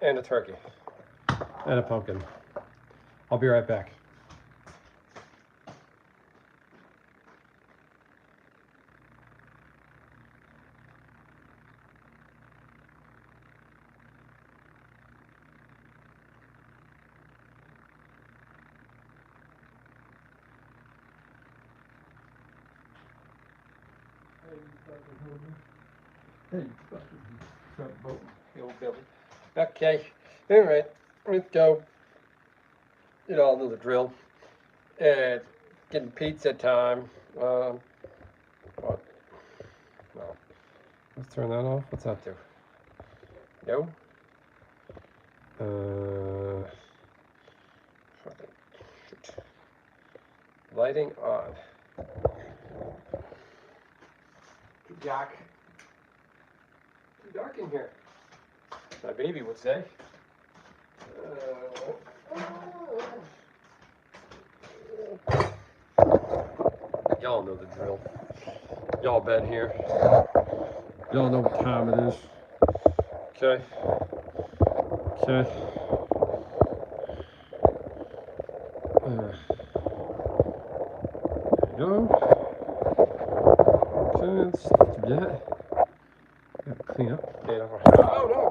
and a turkey. And a pumpkin. I'll be right back. Hey, okay, all right, let's go. You all know the drill. It's getting pizza time. What? No. Let's turn that off. What's that do? No. Shoot. Lighting on. Too dark. Too dark in here. My baby would say. Y'all know the drill. Y'all been here. Y'all know what time it is. Okay. Okay. There you go. Okay, that's not too bad. Gotta clean up. Okay, oh no!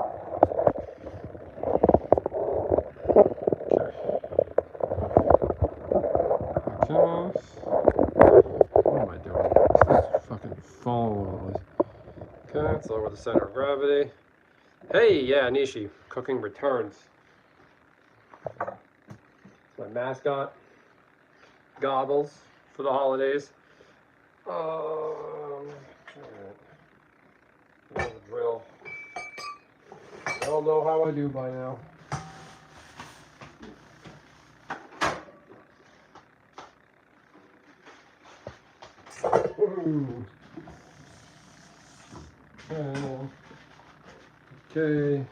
Okay. What am I doing? This fucking phone. Okay, let's lower the center of gravity. Hey, yeah, Nishi. Cooking returns. My mascot. Goggles for the holidays. The drill. Y'all know how I do by now. Okay.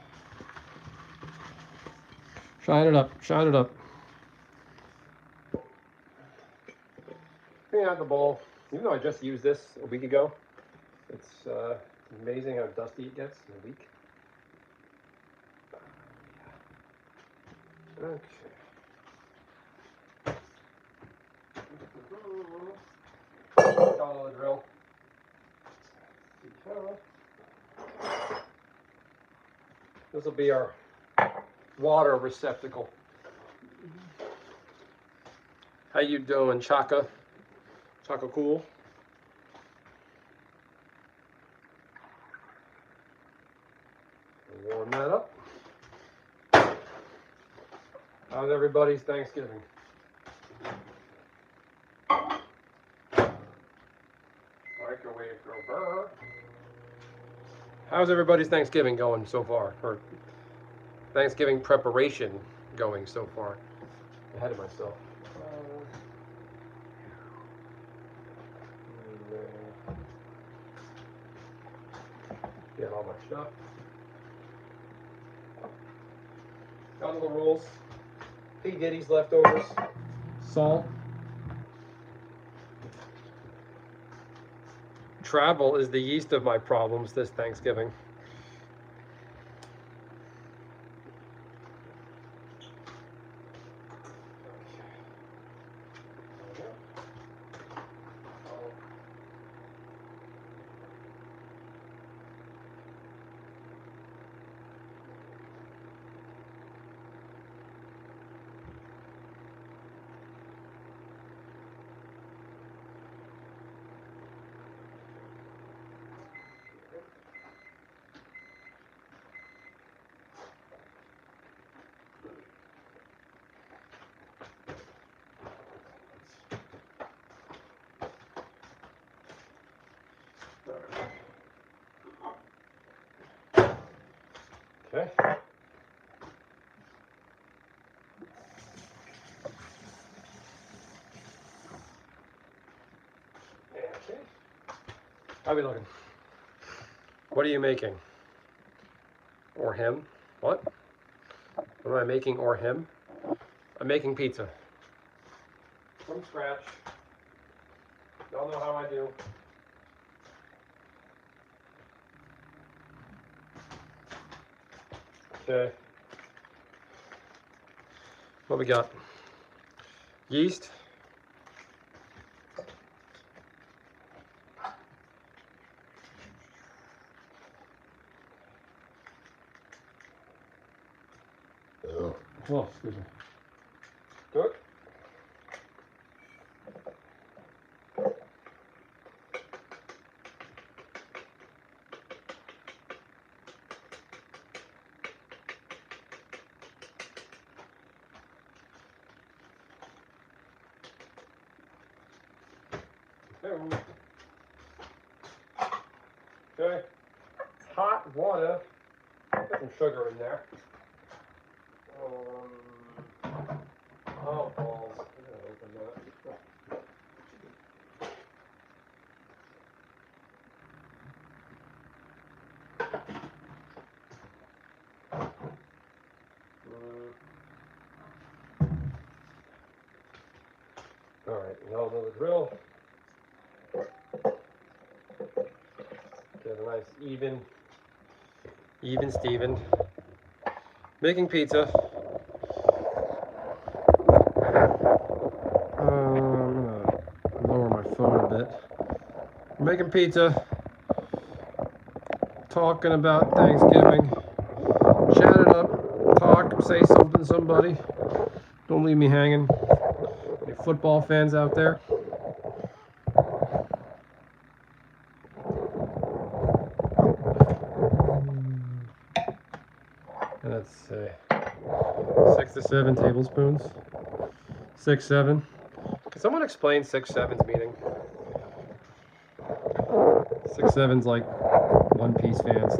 Shine it up. Shine it up. Clean out the bowl. Even though I just used this a week ago, it's amazing how dusty it gets in a week. Okay. Follow the drill. This will be our water receptacle. How you doing, Chaka? Chaka cool? Warm that up. How's everybody's Thanksgiving? Microwave burr. How's everybody's Thanksgiving going so far? Or Thanksgiving preparation going so far? Ahead of myself. Get all my stuff. Got all the rolls. P. Diddy's leftovers. Salt. Travel is the yeast of my problems this Thanksgiving. Okay. How are we looking? What are you making? Or him? What? What am I making or him? I'm making pizza. From scratch. Y'all know how I do. Okay. What we got? Yeast. Oh, excuse me. Good. Okay. Hot water. Put some sugar in there. Oh, balls. I'm gonna open that. All right, you all know the drill. Get a nice even Steven. Making pizza. I'm gonna lower my phone a bit. Making pizza. Talking about Thanksgiving. Chat it up. Talk. Say something to somebody. Don't leave me hanging. Any football fans out there? And let's say 6 to 7 tablespoons. 6, 7. Can someone explain 6-7's meaning? 6-7's like One Piece fans.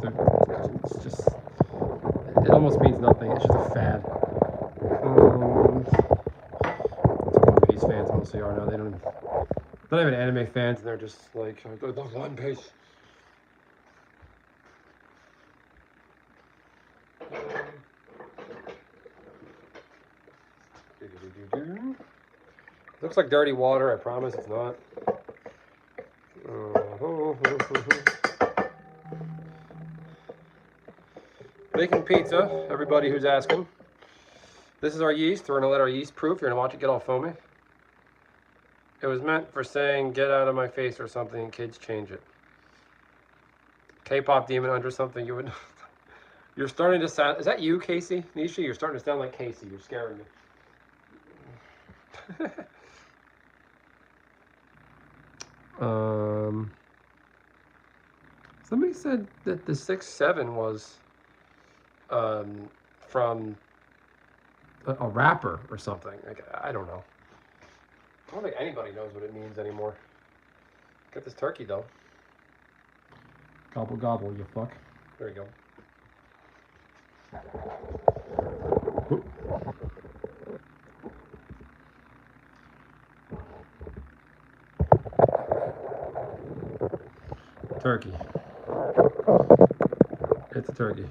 It's just, it almost means nothing. It's just a fad. That's what One Piece fans mostly are now. They don't not even anime fans, and they're just like, the One Piece. Looks like dirty water. I promise it's not. Making pizza, everybody who's asking. This is our yeast. We're gonna let our yeast proof. You're gonna watch it get all foamy. It was meant for saying get out of my face or something, and kids change it. K-pop demon under something you would. You're starting to sound. Is that you, Casey? Nisha, you're starting to sound like Casey. You're scaring me. Somebody said that the 6-7 was from a rapper or something. Like, I don't know. I don't think anybody knows what it means anymore. Get this turkey though. Gobble gobble, you fuck. There you go. Oop. Turkey. It's a turkey.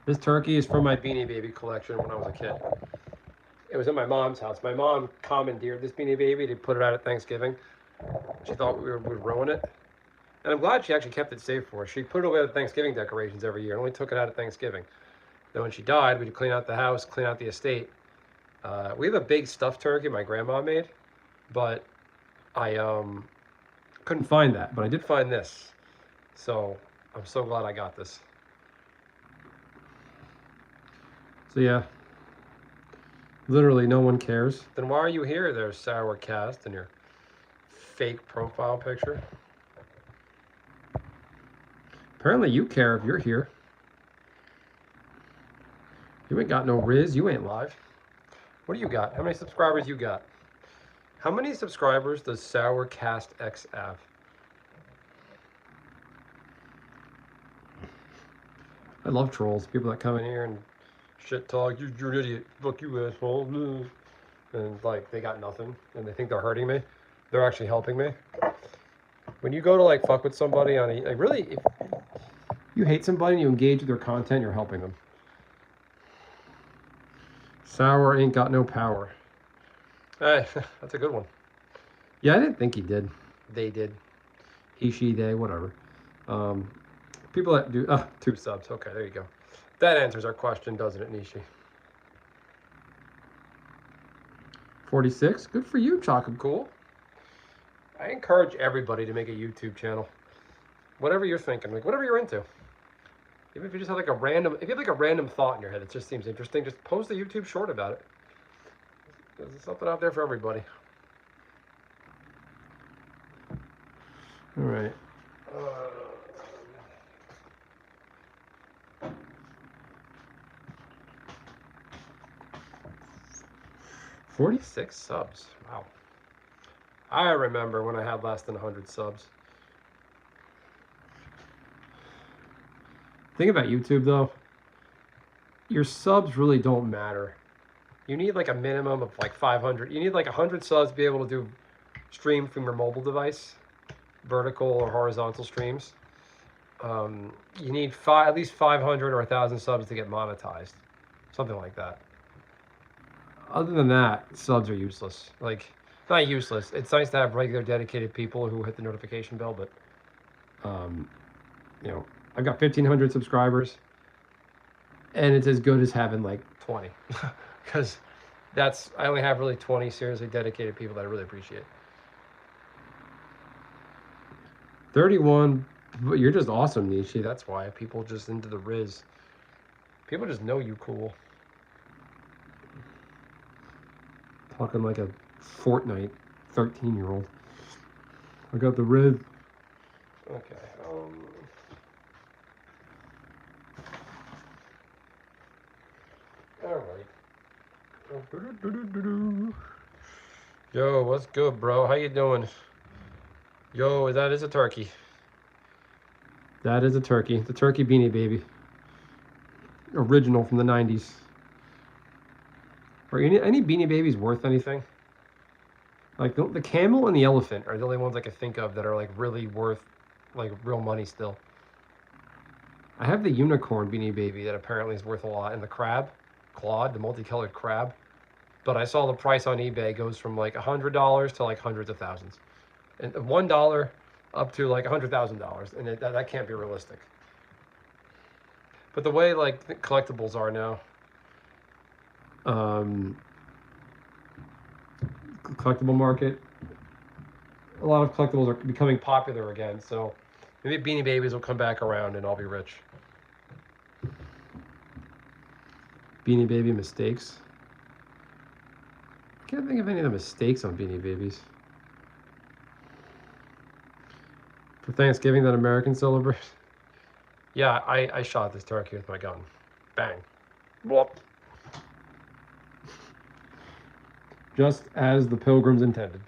This turkey is from my Beanie Baby collection when I was a kid. It was at my mom's house. My mom commandeered this Beanie Baby to put it out at Thanksgiving. She thought we would ruin it. And I'm glad she actually kept it safe for us. She put it away with Thanksgiving decorations every year. Only took it out at Thanksgiving. Then when she died, we'd clean out the house, clean out the estate. We have a big stuffed turkey my grandma made, but I couldn't find that. But I did find this. So I'm so glad I got this. So yeah, literally no one cares. Then why are you here there, Sour Cast, in your fake profile picture? Apparently you care if you're here. You ain't got no Riz, you ain't live. What do you got? How many subscribers you got? How many subscribers does Sour Cast X have? I love trolls, people that come in here and shit talk, you're an idiot, fuck you asshole, and like they got nothing and they think they're hurting me. They're actually helping me. When you go to like fuck with somebody on a, like really, if you hate somebody and you engage with their content, you're helping them. Sour ain't got no power. Hey, that's a good one. Yeah, I didn't think he did. They did. He, she, they, whatever. People that do, 2 subs. Okay, there you go. That answers our question, doesn't it, Nishi? 46. Good for you, Chocolate Cool. I encourage everybody to make a YouTube channel. Whatever you're thinking, like whatever you're into. Even if you just have like a random, if you have like a random thought in your head that just seems interesting, just post a YouTube short about it. There's something out there for everybody. All right. 46 subs. Wow. I remember when I had less than 100 subs. Thing about YouTube though, your subs really don't matter. You need like a minimum of like 500. You need like 100 subs to be able to do stream from your mobile device, vertical or horizontal streams. You need at least 500 or 1,000 subs to get monetized, something like that. Other than that, subs are useless. Like, not useless. It's nice to have regular dedicated people who hit the notification bell, but you know, I've got 1,500 subscribers, and it's as good as having like 20, because I only have really 20 seriously dedicated people that I really appreciate. 31, but you're just awesome, Nishi. That's why people just into the Riz. People just know you cool. Talking like a Fortnite 13-year-old. I got the Riz. Okay. All right. Yo, what's good, bro? How you doing? Yo, that is a turkey. That is a turkey. The turkey Beanie Baby. Original from the 90s. Are any Beanie Babies worth anything? Like the camel and the elephant are the only ones I can think of that are like really worth like real money still. I have the unicorn Beanie Baby that apparently is worth a lot, and the crab, Claude, the multicolored crab. But I saw the price on eBay goes from like $100 to like hundreds of thousands, and $1 up to like $100,000, and that can't be realistic. But the way like the collectibles are now, collectible market, a lot of collectibles are becoming popular again. So maybe Beanie Babies will come back around, and I'll be rich. Beanie Baby mistakes. I can't think of any of the mistakes on Beanie Babies. For Thanksgiving, that American celebrate. Yeah, I shot this turkey with my gun. Bang. Whoop. Just as the pilgrims intended.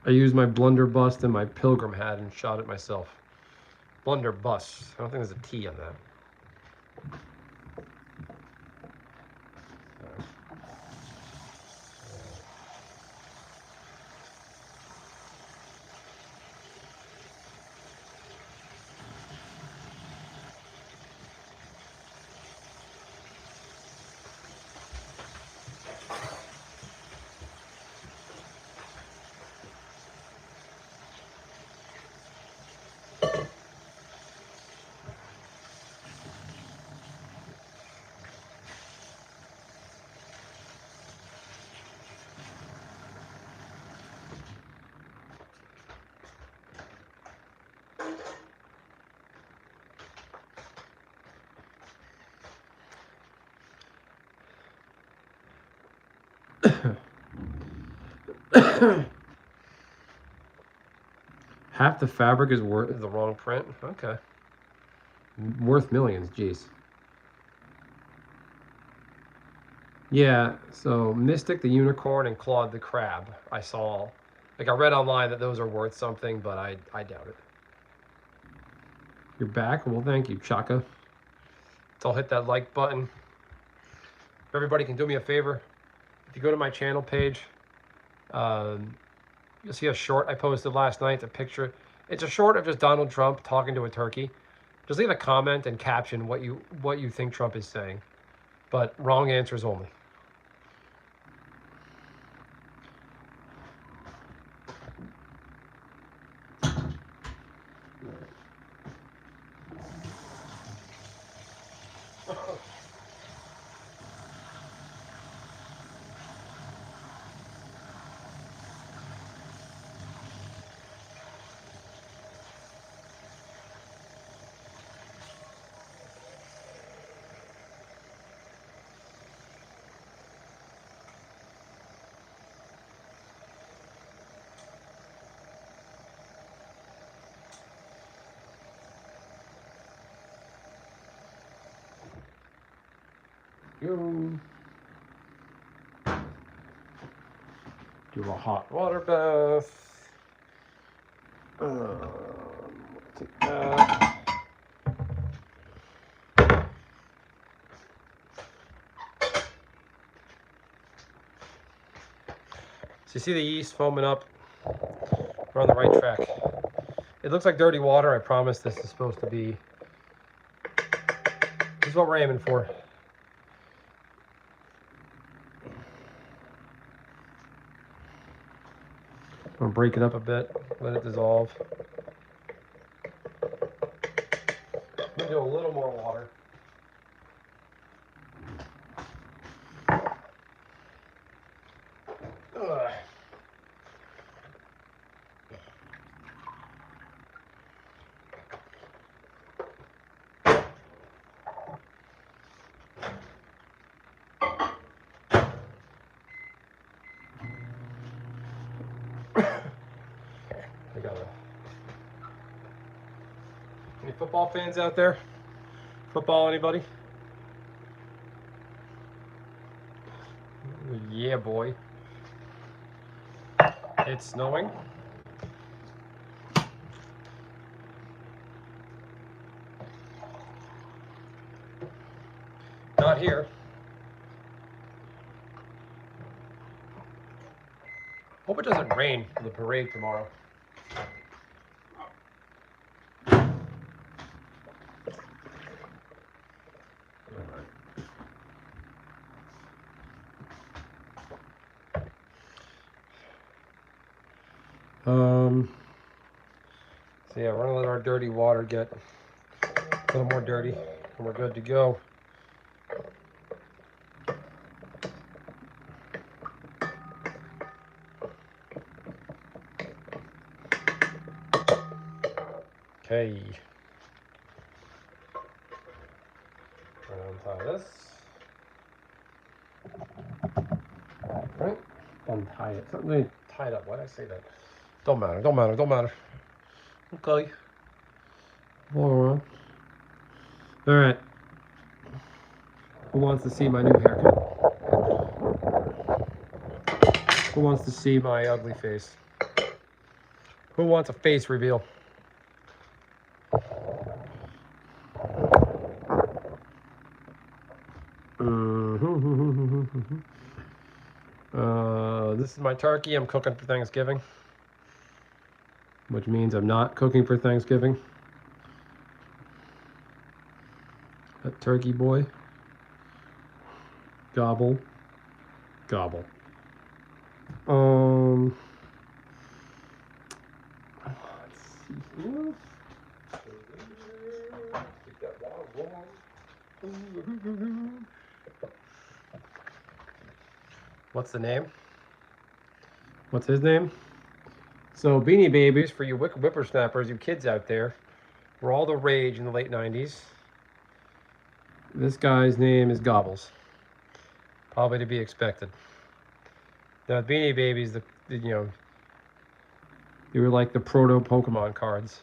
I used my blunderbuss and my pilgrim hat and shot it myself. Blunderbuss. I don't think there's a T on that. Half the fabric is worth the wrong print. Okay. Worth millions, geez. Yeah, so Mystic the unicorn and Claude the crab. I saw, like I read online that those are worth something, but I doubt it. You're back? Well, thank you, Chaka. So I'll hit that like button. If everybody can do me a favor, if you go to my channel page, you'll see a short I posted last night. A picture. It's a short of just Donald Trump talking to a turkey. Just leave a comment and caption what you think Trump is saying, but wrong answers only. Go. Do a hot water bath. Take that. So you see the yeast foaming up? We're on the right track. It looks like dirty water. I promise this is supposed to be... This is what we're aiming for. I'm gonna break it up a bit, let it dissolve. I'm gonna do a little more water. Ugh. I got any football fans out there? Football, anybody? Yeah, boy. It's snowing. Not here. Hope it doesn't rain for the parade tomorrow. So yeah, we're gonna let our dirty water get a little more dirty, and we're good to go. Okay. Untie this. Right? Untie it. Something tied up. Why did I say that? Don't matter. Don't matter. Don't matter. Okay. All right. Who wants to see my new haircut? Who wants to see my ugly face? Who wants a face reveal? This is my turkey I'm cooking for Thanksgiving, which means I'm not cooking for Thanksgiving. That turkey boy. Gobble. Gobble. Let's see here. Keep that water warm. What's the name? What's his name? So Beanie Babies, for you whippersnappers, you kids out there, were all the rage in the late 90s. This guy's name is Gobbles. Probably to be expected. Now Beanie Babies, you know, they were like the proto Pokemon cards.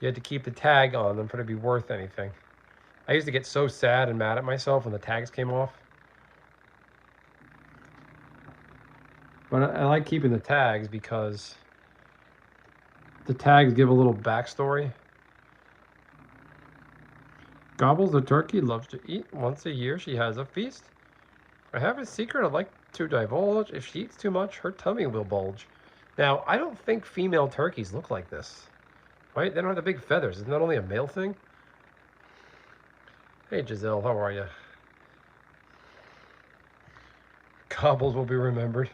You had to keep the tag on them for it to be worth anything. I used to get so sad and mad at myself when the tags came off. But I like keeping the tags because the tags give a little backstory. Gobbles the turkey loves to eat. Once a year she has a feast. I have a secret I'd like to divulge. If she eats too much, her tummy will bulge. Now, I don't think female turkeys look like this. Right? They don't have the big feathers. Isn't that only a male thing? Hey, Giselle, how are you? Gobbles will be remembered.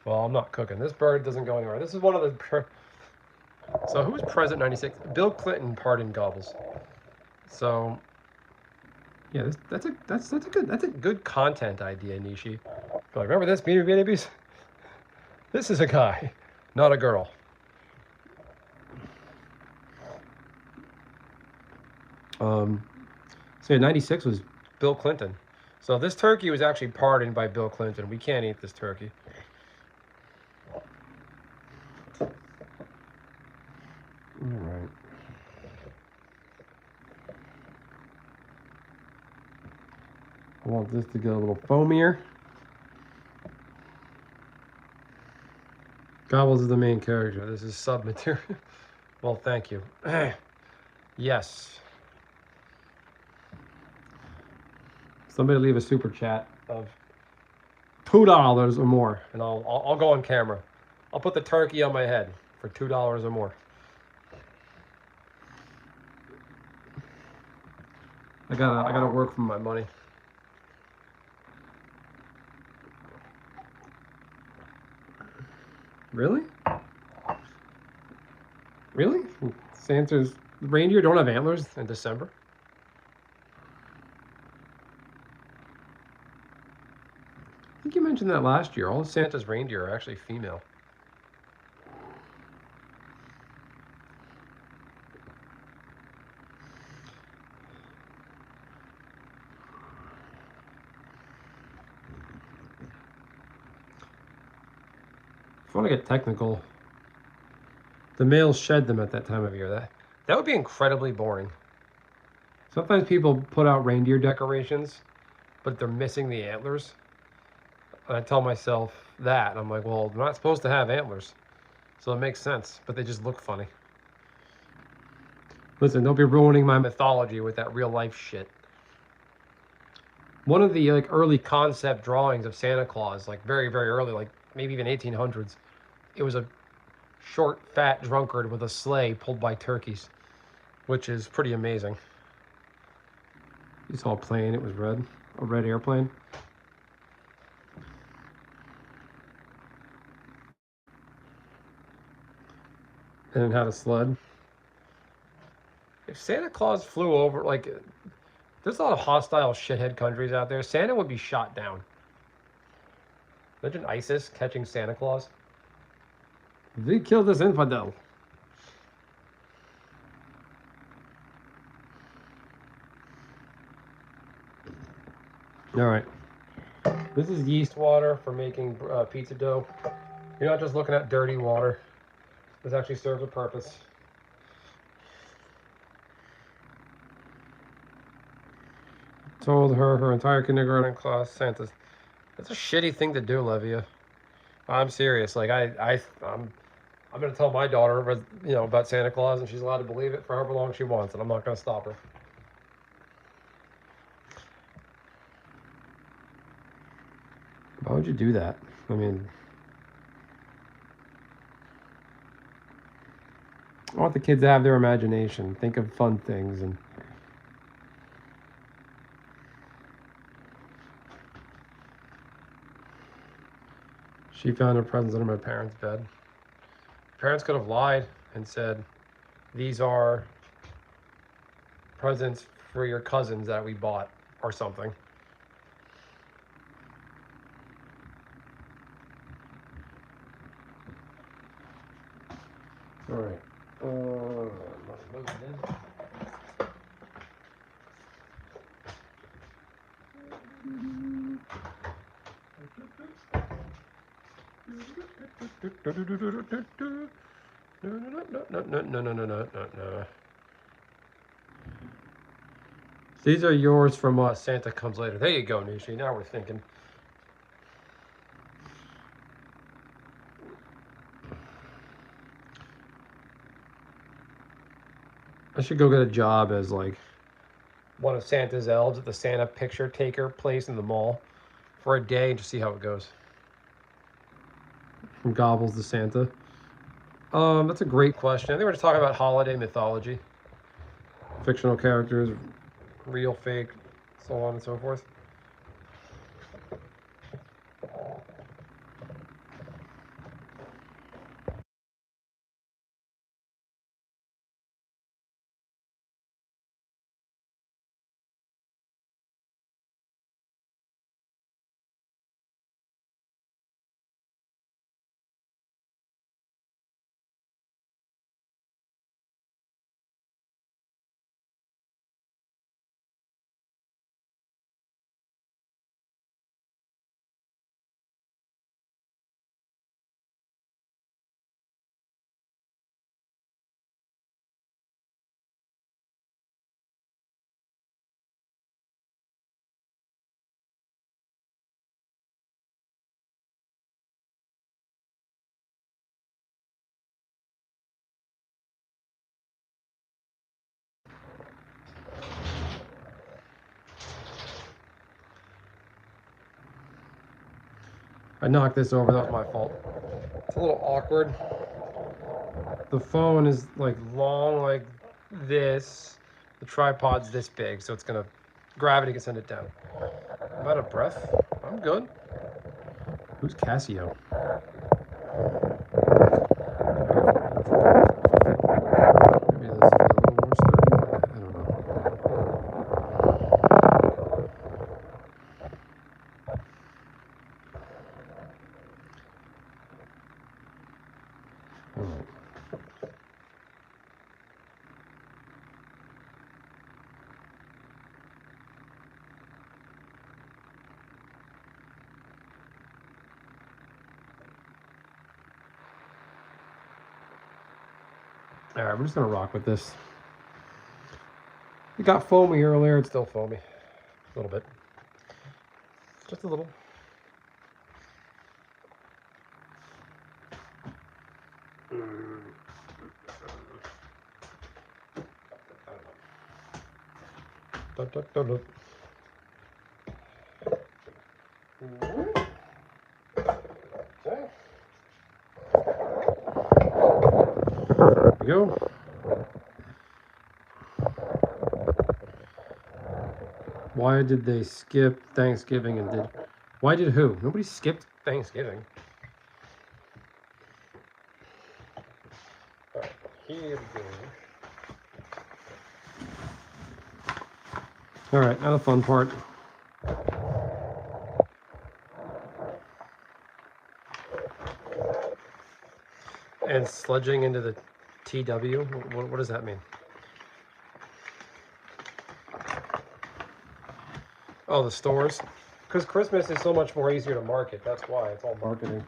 Well, I'm not cooking. This bird doesn't go anywhere. This is one of the... So who was president in 96? Bill Clinton pardoned Gobbles. So, yeah, that's a good content idea, Nishi. Like, remember this, Beanie Babies? This is a guy, not a girl. So 96 was Bill Clinton. So this turkey was actually pardoned by Bill Clinton. We can't eat this turkey. All right. I want this to get a little foamier. Gobbles is the main character. This is sub material. Well, thank you. Yes. Somebody leave a super chat of $2 or more, and I'll go on camera. I'll put the turkey on my head for $2 or more. I gotta work for my money. Really? Really? Santa's reindeer don't have antlers in December? I think you mentioned that last year. All of Santa's reindeer are actually female. If I want to get technical, the males shed them at that time of year. That would be incredibly boring. Sometimes people put out reindeer decorations, but they're missing the antlers. And I tell myself that, and I'm like, well, they're not supposed to have antlers. So it makes sense, but they just look funny. Listen, don't be ruining my mythology with that real life shit. One of the early concept drawings of Santa Claus, like very, very early, like maybe even 1800s, it was a short, fat drunkard with a sleigh pulled by turkeys, which is pretty amazing. You saw a plane, it was red, a red airplane. And it had a sled. If Santa Claus flew over, there's a lot of hostile shithead countries out there. Santa would be shot down. Imagine ISIS catching Santa Claus. They killed this infidel. All right. This is yeast water for making pizza dough. You're not just looking at dirty water. This actually serves a purpose. Told her entire kindergarten class, Santa's. That's a shitty thing to do, Levia. I'm serious. I'm gonna tell my daughter, about Santa Claus, and she's allowed to believe it for however long she wants, and I'm not gonna stop her. Why would you do that? I mean, I want the kids to have their imagination, think of fun things, and she found her presents under my parents' bed. Parents could have lied and said, these are presents for your cousins that we bought, or something. All right. No. These are yours from Santa Comes Later. There you go, Nishi. Now we're thinking. I should go get a job as one of Santa's elves at the Santa picture taker place in the mall for a day and just see how it goes. From Gobbles to Santa. That's a great question. I think we're just talking about holiday mythology, fictional characters, real, fake, so on and so forth. I knocked this over, that was my fault. It's a little awkward. The phone is like long like this. The tripod's this big, so it's gonna, gravity can send it down. I'm out of breath. I'm good. Who's Casio? Maybe this is a little more sturdy. I don't know. All right, we're just gonna rock with this. It got foamy earlier, it's still foamy. A little bit. Just a little. There we go. Why did they skip Thanksgiving and did... Why did who? Nobody skipped Thanksgiving. All right, here we go. All right, now the fun part. And sledging into the TW, what does that mean? Oh, the stores? Because Christmas is so much more easier to market. That's why. It's all marketing.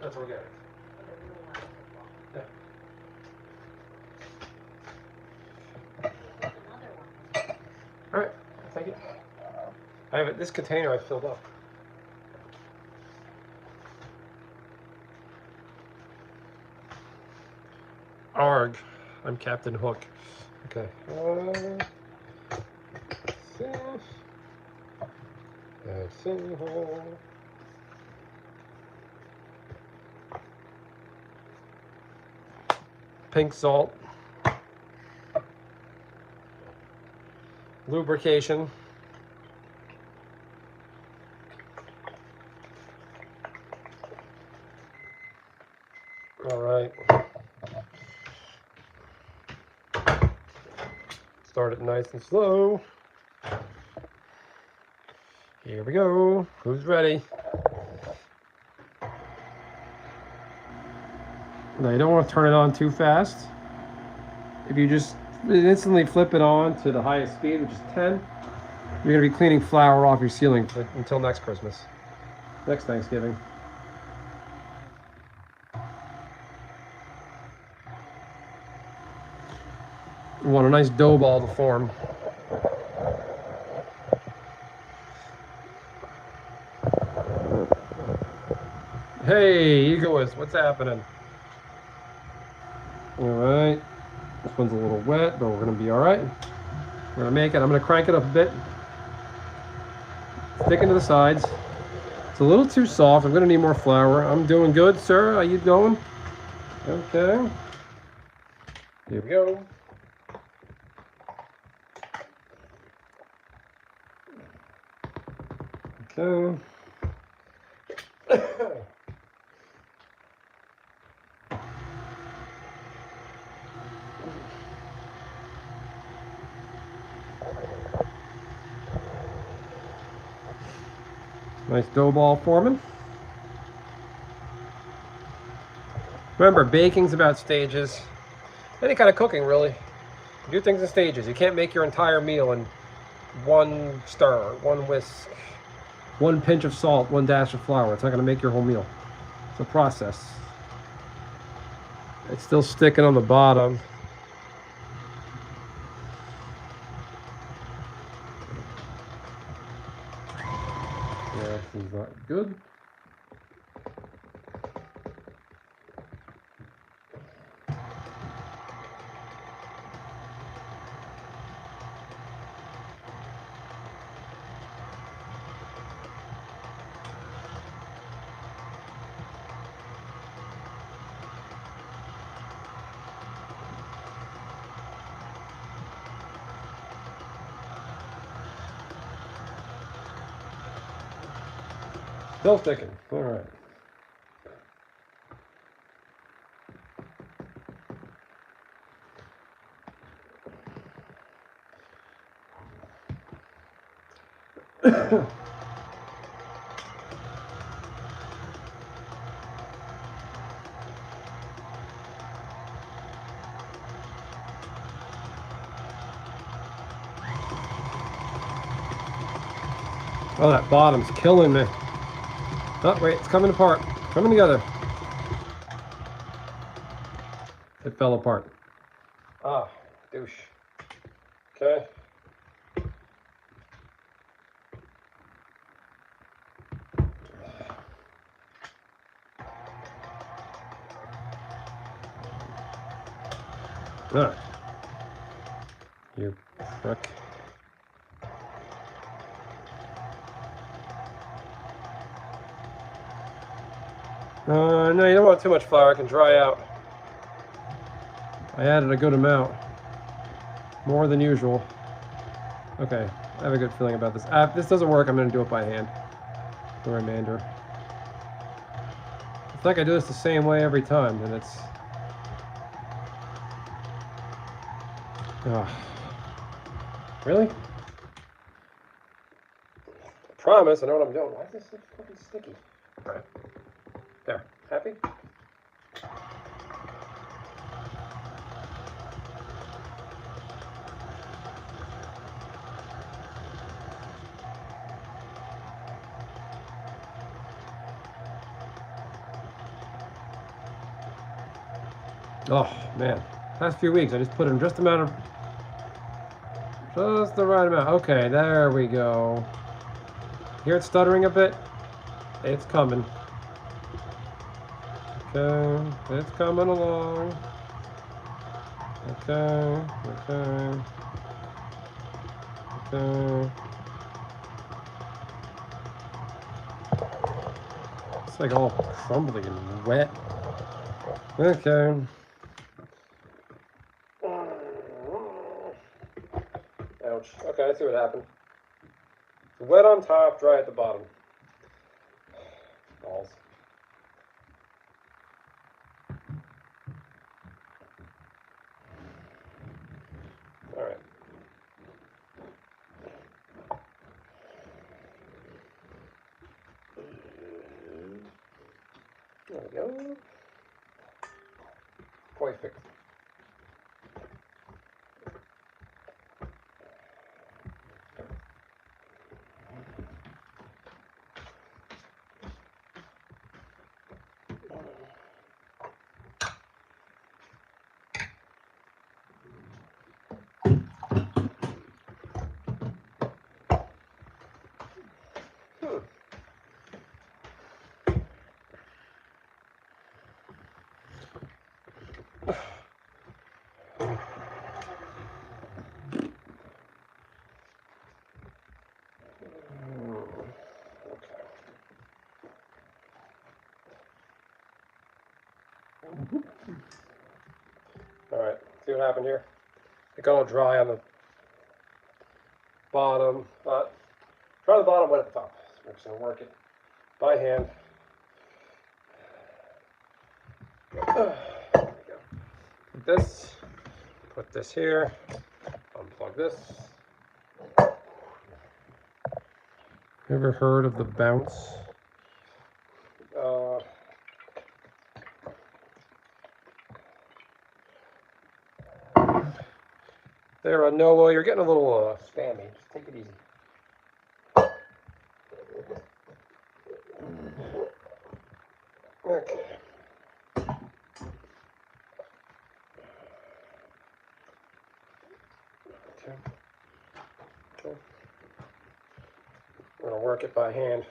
That's organic. Yeah. All right, thank you. I have it. This container I filled up. Arg, I'm Captain Hook. Okay. Pink salt, lubrication, all right, start it nice and slow. Here we go. Who's ready? Now you don't want to turn it on too fast. If you just instantly flip it on to the highest speed, which is 10, you're going to be cleaning flour off your ceiling until next Christmas, next Thanksgiving. You want a nice dough ball to form. Hey, egoist, what's happening? All right, this one's a little wet, but we're gonna be all right. We're gonna make it. I'm gonna crank it up a bit. Thicken to the sides. It's a little too soft. I'm gonna need more flour. I'm doing good, sir. How you doing? Okay. Here we go. Okay. Nice dough ball forming. Remember, baking's about stages. Any kind of cooking, really. Do things in stages. You can't make your entire meal in one stir, one whisk, one pinch of salt, one dash of flour. It's not going to make your whole meal. It's a process. It's still sticking on the bottom. Yeah, this is not good. Still sticking. All right. Oh, that bottom's killing me. Oh, wait, it's coming apart. Coming together. It fell apart. Ah, douche. Okay. Ah. You prick. No, you don't want too much flour. It can dry out. I added a good amount. More than usual. Okay, I have a good feeling about this. If this doesn't work, I'm going to do it by hand. The remainder. It's like I do this the same way every time, and it's... Oh. Really? I promise, I know what I'm doing. Why is this so fucking sticky? Alright. There. Happy? Oh, man. Past few weeks, I just put in just the right amount. Okay, there we go. Hear it stuttering a bit? It's coming. Okay, it's coming along. Okay. It's like all crumbly and wet. Okay. Ouch. Okay, I see what happened. Wet on top, dry at the bottom. Balls. Alright. There we go. Perfect. Alright, see what happened here? It got all dry on the bottom. Dry on the bottom, wet at the top. So we're just going to work it by hand. There we go. Put this here, unplug this. Ever heard of the bounce? There, Noah, you're getting a little spammy. Just take it easy. Okay. Okay. I'm gonna work it by hand.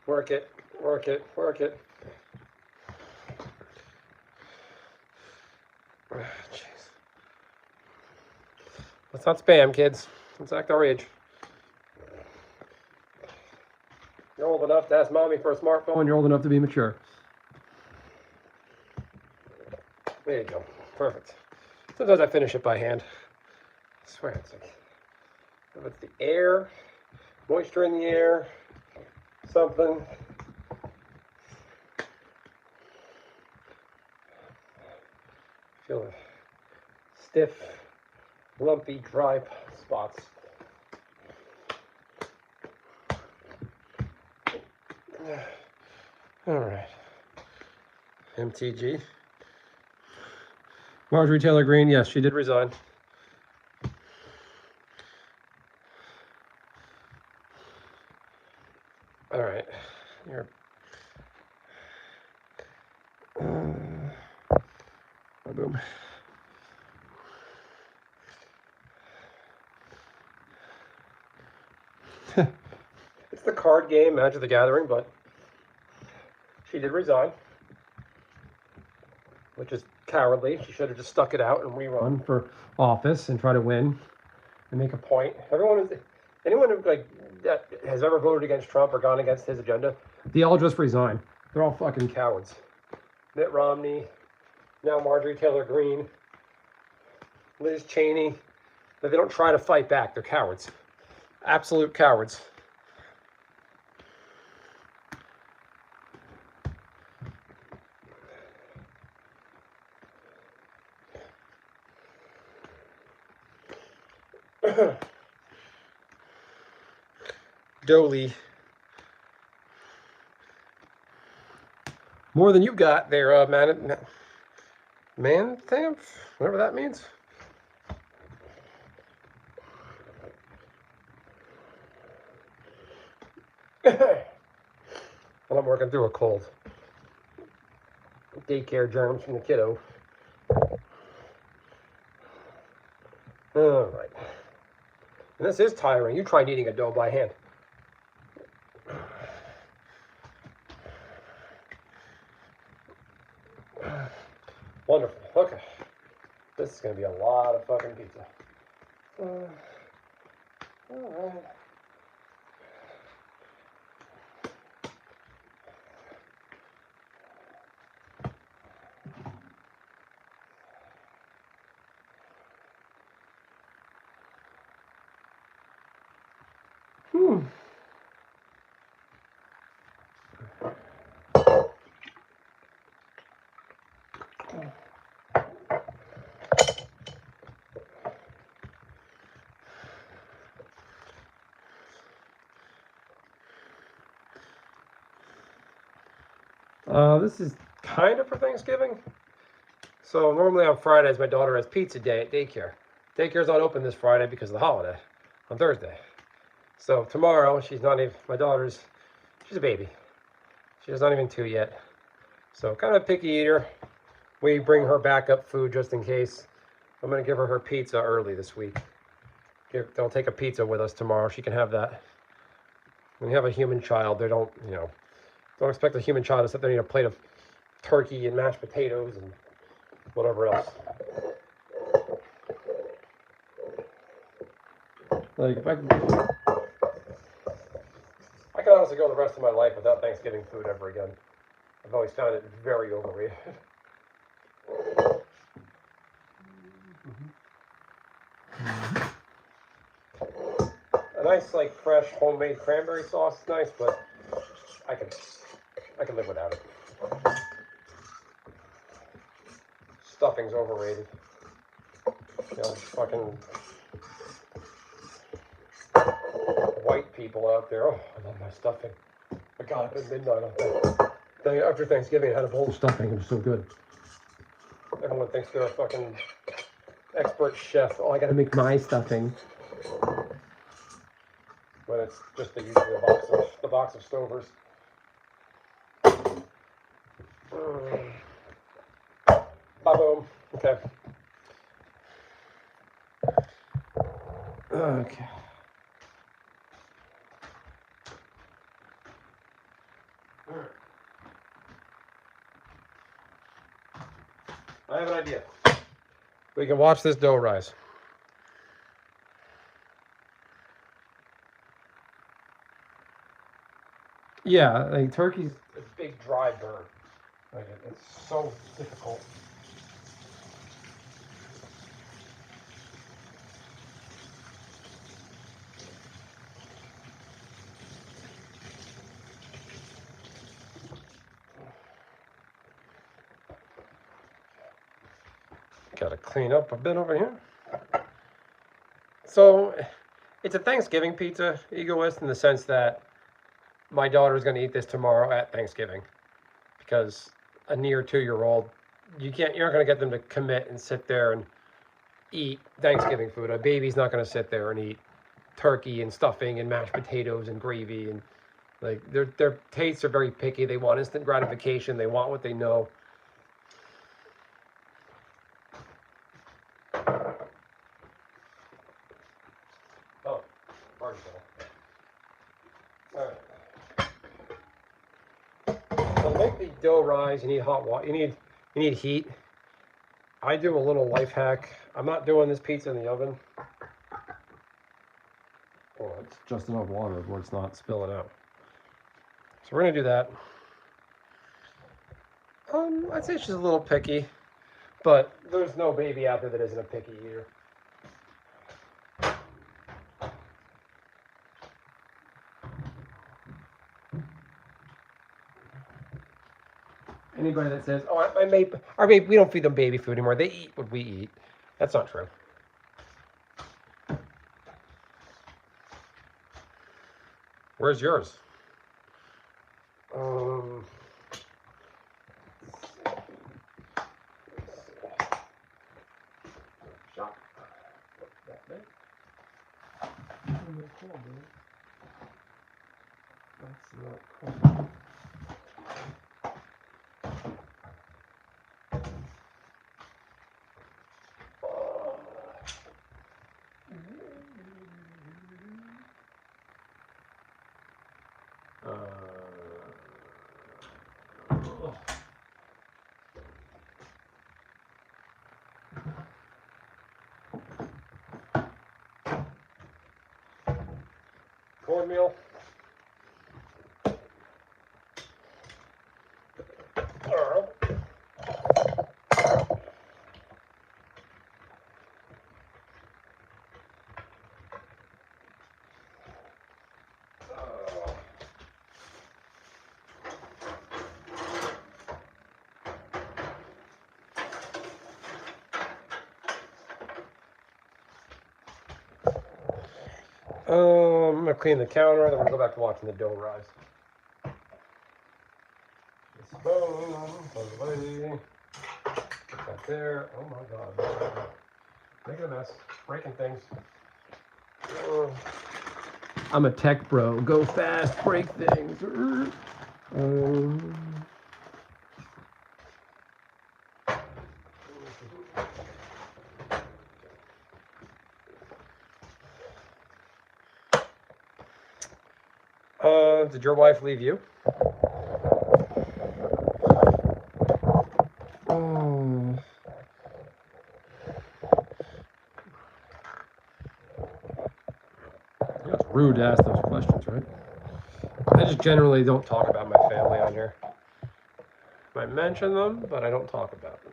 Work it, work it, work it. Jeez. Let's not spam, kids. Let's act our age. You're old enough to ask mommy for a smartphone. You're old enough to be mature. There you go. Perfect. Sometimes I finish it by hand. I swear it's like, if it's the air, moisture in the air, something. Feel the stiff, lumpy, dry spots. All right. MTG. Marjorie Taylor Greene, yes, she did resign. All right. Here. Boom. It's the card game, Magic the Gathering, but she did resign, which is cowardly. She should have just stuck it out and rerun for office and try to win and make a point. Anyone who that has ever voted against Trump or gone against his agenda, they all just resign. They're all fucking cowards. Mitt Romney, now Marjorie Taylor Greene, Liz Cheney. But they don't try to fight back. They're cowards. Absolute cowards. Dolly. More than you got there, Man-Thamp, whatever that means. Well, I'm working through a cold. Daycare germs from the kiddo. All right. And this is tiring. You tried eating a dough by hand. Wonderful. Okay. This is going to be a lot of fucking pizza. All right. This is kind of for Thanksgiving. So normally on Fridays, my daughter has pizza day at daycare. Daycare's not open this Friday because of the holiday on Thursday. So tomorrow, she's a baby. She's not even 2 yet. So kind of a picky eater. We bring her backup food just in case. I'm going to give her pizza early this week. They'll take a pizza with us tomorrow. She can have that. When you have a human child, they don't expect a human child to sit there and eat a plate of turkey and mashed potatoes and whatever else. Like, I can honestly go the rest of my life without Thanksgiving food ever again. I've always found it very overrated. A nice, like, fresh homemade cranberry sauce is nice, but I can live without it. Stuffing's overrated. Fucking white people out there. Oh, I love my stuffing. I got it at midnight on that. After Thanksgiving, I had a bowl of stuffing. It was so good. Everyone thinks they're a fucking expert chef. Oh, I gotta make my stuffing. But it's just usually the box of Stovers. Boom. Okay. Okay. All right. I have an idea. We can watch this dough rise. Yeah, like turkey's a big dry burn. Like it's so difficult. Gotta clean up a bit over here. So it's a Thanksgiving pizza, egoist, in the sense that my daughter's going to eat this tomorrow at Thanksgiving, because a near 2-year-old, you're not going to get them to commit and sit there and eat Thanksgiving food. A baby's not going to sit there and eat turkey and stuffing and mashed potatoes and gravy, and like their tastes are very picky. They want instant gratification. They want what they know. Oh, pardon me. All right. So to make the dough rise, you need hot water. You need heat. I do a little life hack. I'm not doing this pizza in the oven. Oh, it's just enough water where it's not spilling out. So we're gonna do that. I'd say she's a little picky, but there's no baby out there that isn't a picky eater. Anybody that says, "Oh, our baby, we don't feed them baby food anymore. They eat what we eat," that's not true. Where's yours? Shop. That's not cool. Cornmeal. I'm gonna clean the counter, then we'll go back to watching the dough rise. Spoon, away. Put that there. Oh my god. Making a mess. Breaking things. I'm a tech bro. Go fast, break things. Did your wife leave you? It's rude to ask those questions, right? I just generally don't talk about my family on here. I mention them, but I don't talk about them.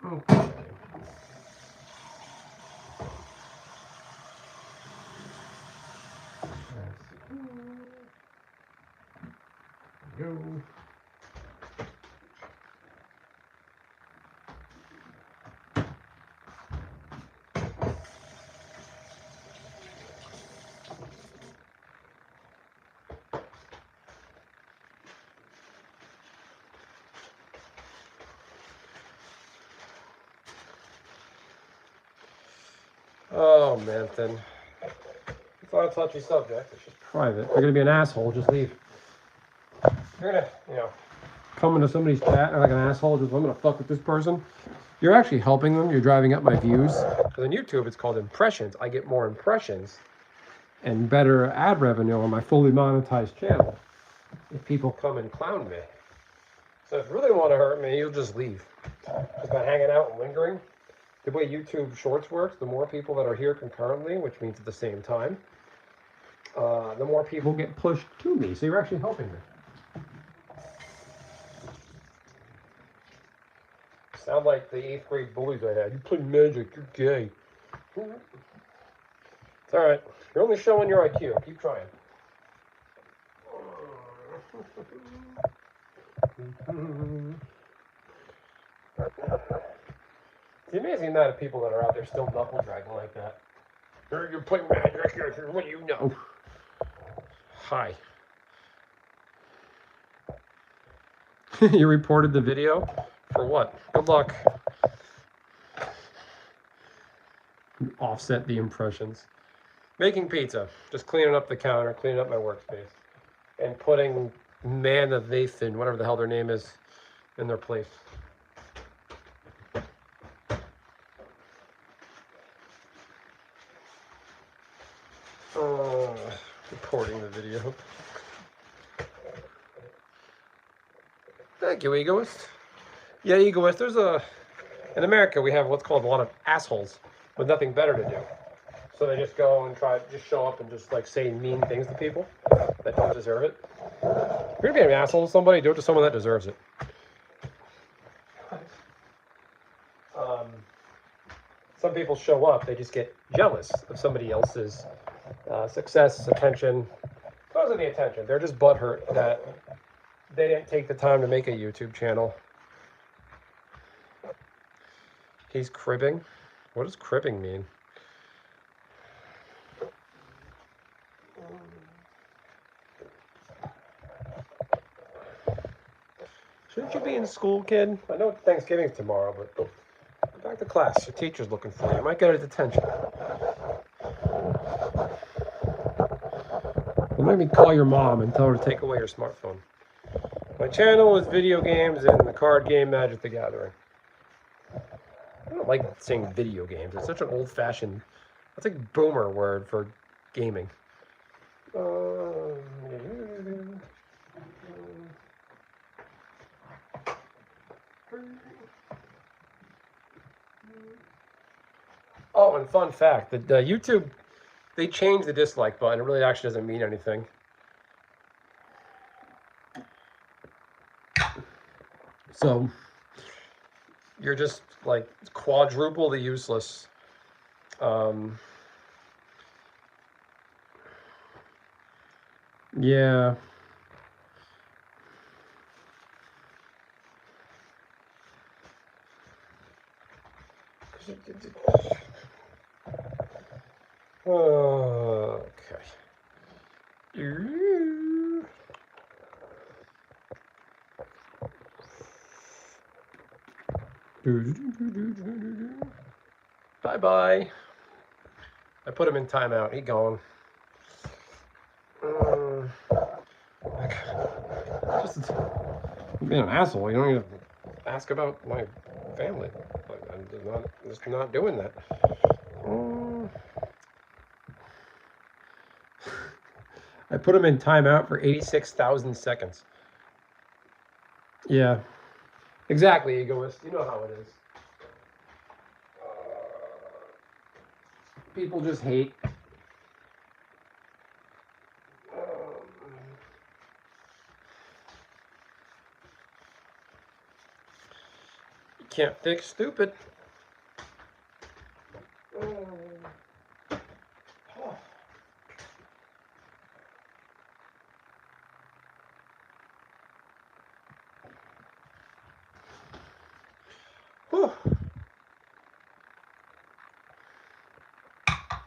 Okay. Go. Oh, man, then. It's not a touchy subject. It's just private. If you're gonna be an asshole, just leave. If you're gonna, come into somebody's chat and like an asshole, just I'm gonna fuck with this person. You're actually helping them. You're driving up my views. Because on YouTube, it's called impressions. I get more impressions and better ad revenue on my fully monetized channel if people come and clown me. So if you really want to hurt me, you'll just leave. Just by hanging out and lingering. The way YouTube Shorts works, the more people that are here concurrently, which means at the same time, the more people get pushed to me. So you're actually helping me. Sound like the 8th grade bullies I had. You play Magic, you're gay. It's alright. You're only showing your IQ. Keep trying. It's amazing amount of people that are out there still knuckle dragging like that. You're playing Magic, what do you know? Hi. You reported the video? For what? Good luck. Offset the impressions. Making pizza. Just cleaning up the counter, cleaning up my workspace. And putting Manna Nathan, whatever the hell their name is, in their place. Reporting the video. Thank you, Egoist. Yeah, Egoist, in America, we have what's called a lot of assholes with nothing better to do. So they just go and just show up and just like say mean things to people that don't deserve it. If you're gonna be an asshole to somebody, do it to someone that deserves it. Some people show up, they just get jealous of somebody else's success, attention. It wasn't the attention, they're just butthurt that they didn't take the time to make a YouTube channel. He's cribbing? What does cribbing mean? Shouldn't you be in school, kid? I know Thanksgiving's tomorrow, but go back to class. Your teacher's looking for you. You might get a detention. Well, maybe call your mom and tell her to take away your smartphone. My channel is video games and the card game Magic the Gathering. I don't like saying video games. It's such an old-fashioned, that's like boomer word for gaming. Oh, and fun fact, the YouTube, they changed the dislike button. It really actually doesn't mean anything. So you're just like quadruple the useless. Yeah. Okay. Bye-bye. I put him in timeout. He gone. Just being an asshole. You don't need to ask about my family. I'm just not doing that. I put him in timeout for 86,000 seconds. Yeah. Exactly, Egoist. You know how it is. People just hate. You can't fix stupid.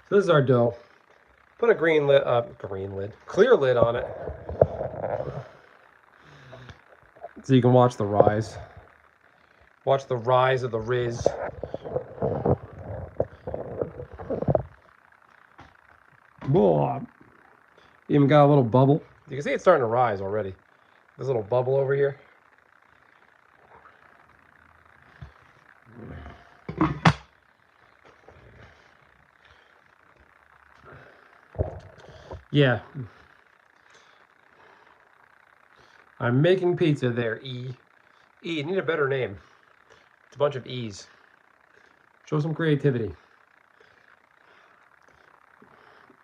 So this is our dough. Put a clear lid on it. So you can watch the rise. Watch the rise of the Riz. Whoa. Even got a little bubble. You can see it's starting to rise already. There's a little bubble over here. Yeah. I'm making pizza there, E. E, you need a better name. It's a bunch of E's. Show some creativity.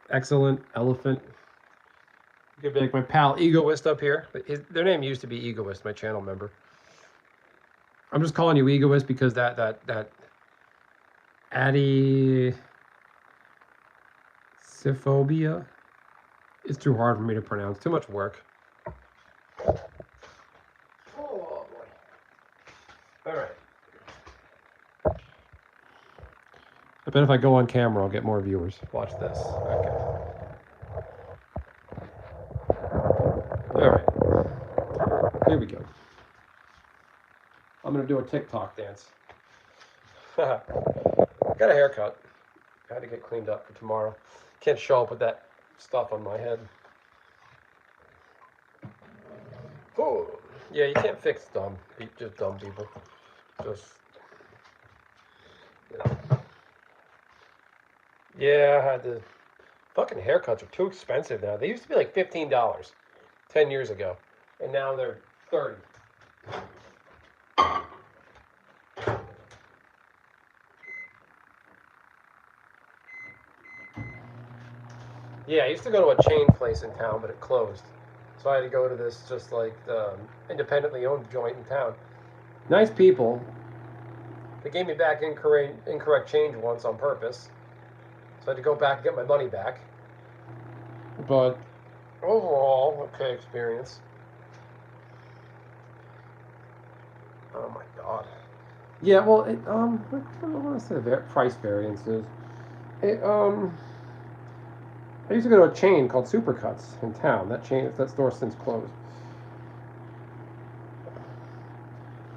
Excellent, elephant. You could be like my pal Egoist up here. Their name used to be Egoist, my channel member. I'm just calling you Egoist because that adisophobia is too hard for me to pronounce. Too much work. Oh boy. All right. I bet if I go on camera, I'll get more viewers. Watch this. Okay. All right. Here we go. I'm gonna do a TikTok dance. Got a haircut. I had to get cleaned up for tomorrow. Can't show up with that stuff on my head. Oh, yeah, you can't fix just dumb people. Just, yeah, I had to. Fucking haircuts are too expensive now. They used to be like $15 10 years ago, and now they're 30. Yeah, I used to go to a chain place in town, but it closed. So I had to go to this just like independently owned joint in town. Nice people. They gave me back incorrect change once on purpose. So I had to go back and get my money back. But overall, okay experience. Oh my god. Yeah, well, what want to say price variances. I used to go to a chain called Supercuts in town. That store's since closed.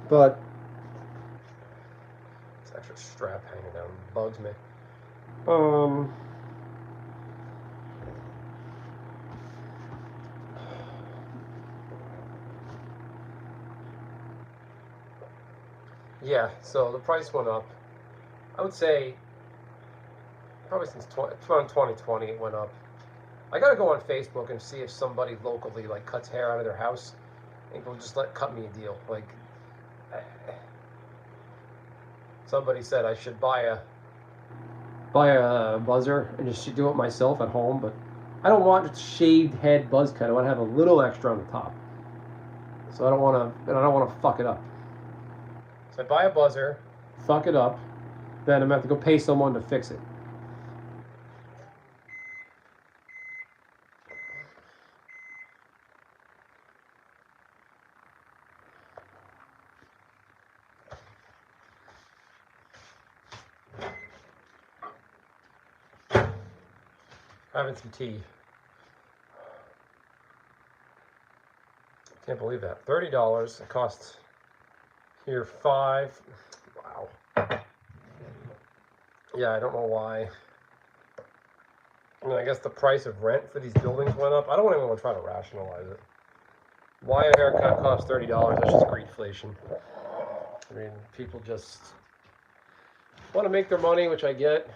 But this extra strap hanging down bugs me. Yeah, so the price went up. I would say probably since 2020 it went up. I gotta go on Facebook and see if somebody locally like cuts hair out of their house and will just cut me a deal. Like somebody said I should buy a buzzer and just do it myself at home, but I don't want just shaved head buzz cut. I want to have a little extra on the top. So I don't want to fuck it up. So I buy a buzzer, fuck it up, then I'm gonna have to go pay someone to fix it. Having some tea. Can't believe that. $30. It costs here $5. Wow. Yeah, I don't know why. I mean, I guess the price of rent for these buildings went up. I don't even want to try to rationalize it. Why a haircut costs $30? That's just greedflation. I mean, people just want to make their money, which I get.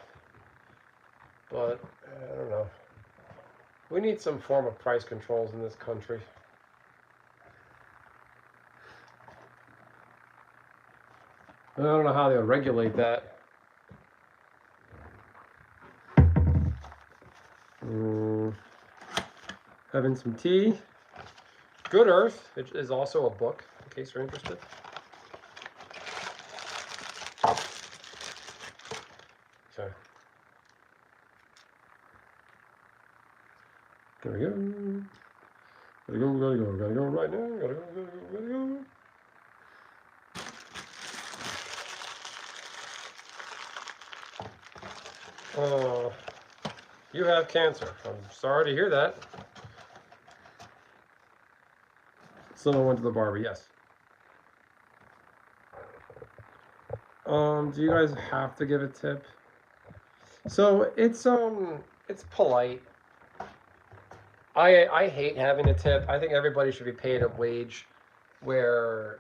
But, I don't know. We need some form of price controls in this country. I don't know how they'll regulate that. Having some tea. Good Earth, which is also a book, in case you're interested. Okay. There we go. Gotta go right now. Gotta go. You have cancer. I'm sorry to hear that. Someone went to the barber, yes. Do you guys have to give a tip? So it's polite. I hate having a tip. I think everybody should be paid a wage where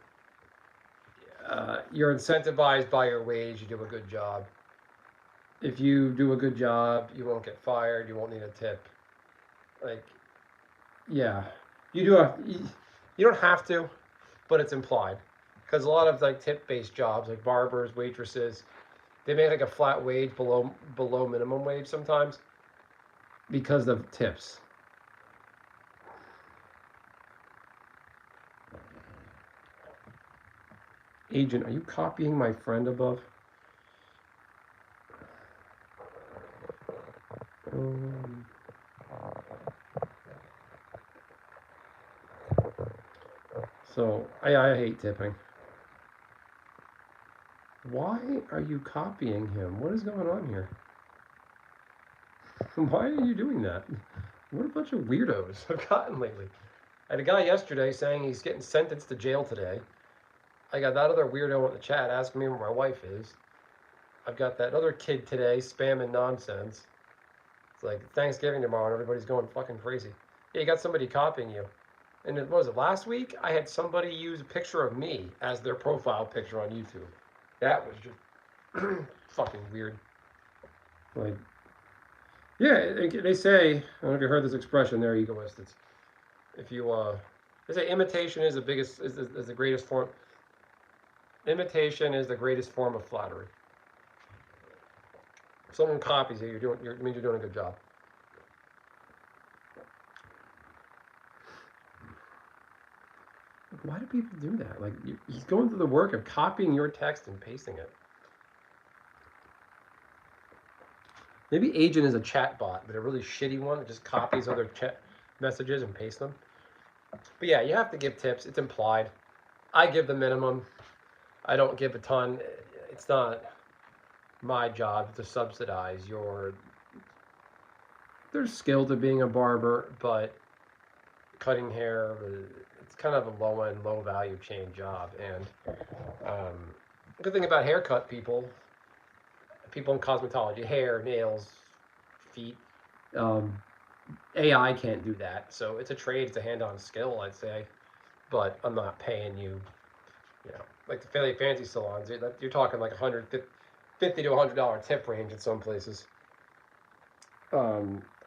you're incentivized by your wage. You do a good job. If you do a good job, you won't get fired. You won't need a tip. Like, yeah, you do have. You don't have to, but it's implied because a lot of like tip-based jobs, like barbers, waitresses, they make like a flat wage below minimum wage sometimes because of tips. Agent, are you copying my friend above? Um, so I hate tipping. Why are you copying him? What is going on here? Why are you doing that? What a bunch of weirdos I've gotten lately. I had a guy yesterday saying he's getting sentenced to jail today. I got that other weirdo in the chat asking me where my wife is. I've got that other kid today spamming nonsense. It's like Thanksgiving tomorrow and everybody's going fucking crazy. Yeah, you got somebody copying you. And it was it last week? I had somebody use a picture of me as their profile picture on YouTube. That was just fucking weird. Like, yeah, they say, I don't know if you heard this expression, they're egoists. It's, if you, they say imitation is the biggest, is the greatest form. Imitation is the greatest form of flattery. If someone copies you, it means you're doing a good job. Why do people do that? Like, he's going through the work of copying your text and pasting it. Maybe Agent is a chat bot, but a really shitty one that just copies other chat messages and pastes them. But yeah, you have to give tips. It's implied. I give the minimum. I don't give a ton. It's not my job to subsidize your. There's skill to being a barber, but cutting hair, it's kind of a low end, low value chain job. And the good thing about haircut people in cosmetology, hair, nails, feet, AI can't do that. So it's a trade, it's a hand on skill, I'd say. But I'm not paying you, like the fairly fancy salons, you're talking like $150 to $100 tip range in some places. I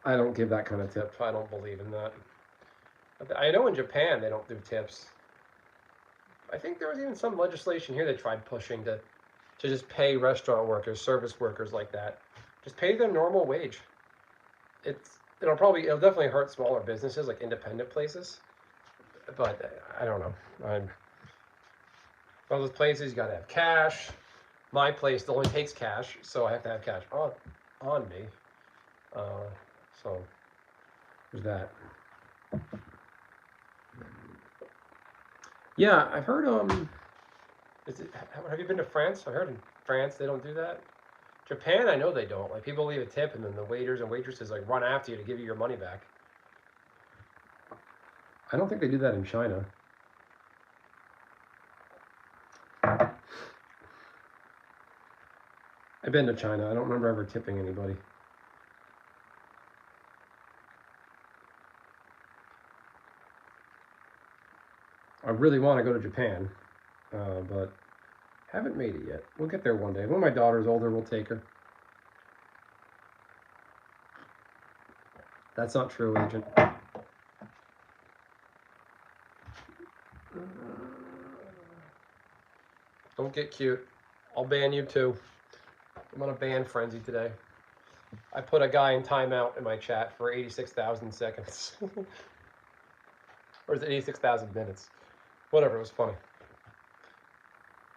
don't give that kind of tip. I don't believe in that. I know in Japan they don't do tips. I think there was even some legislation here they tried pushing to just pay restaurant workers, service workers like that. Just pay their normal wage. It'll definitely hurt smaller businesses like independent places. But I don't know. All those places you got to have cash. My place only takes cash, so I have to have cash on me. So there's that. Yeah, I've heard. Have you been to France? I heard in France they don't do that. Japan, I know they don't. Like people leave a tip, and then the waiters and waitresses like run after you to give you your money back. I don't think they do that in China. I've been to China. I don't remember ever tipping anybody. I really want to go to Japan, but haven't made it yet. We'll get there one day. When my daughter's older, we'll take her. That's not true, Agent. Don't get cute. I'll ban you too. I'm on a ban frenzy today. I put a guy in timeout in my chat for 86,000 seconds. Or is it 86,000 minutes? Whatever, it was funny.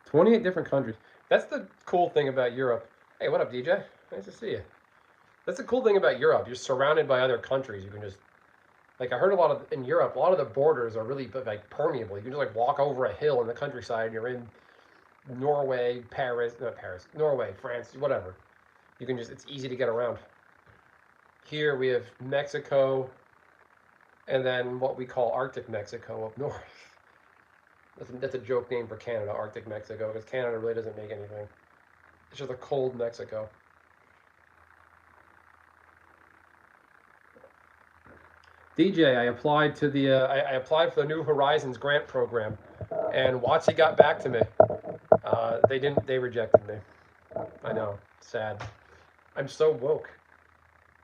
28 different countries. That's the cool thing about Europe. Hey, what up, DJ? Nice to see you. That's the cool thing about Europe. You're surrounded by other countries. You can just, like, I heard in Europe, a lot of the borders are really, like, permeable. You can just, like, walk over a hill in the countryside and you're in Norway, Norway, France, whatever. You can just, it's easy to get around. Here we have Mexico, and then what we call Arctic Mexico up north. That's a joke name for Canada, Arctic Mexico, because Canada really doesn't make anything. It's just a cold Mexico. DJ, I applied to the I applied for the New Horizons grant program, and WotC got back to me. They rejected me. I know, sad. I'm so woke.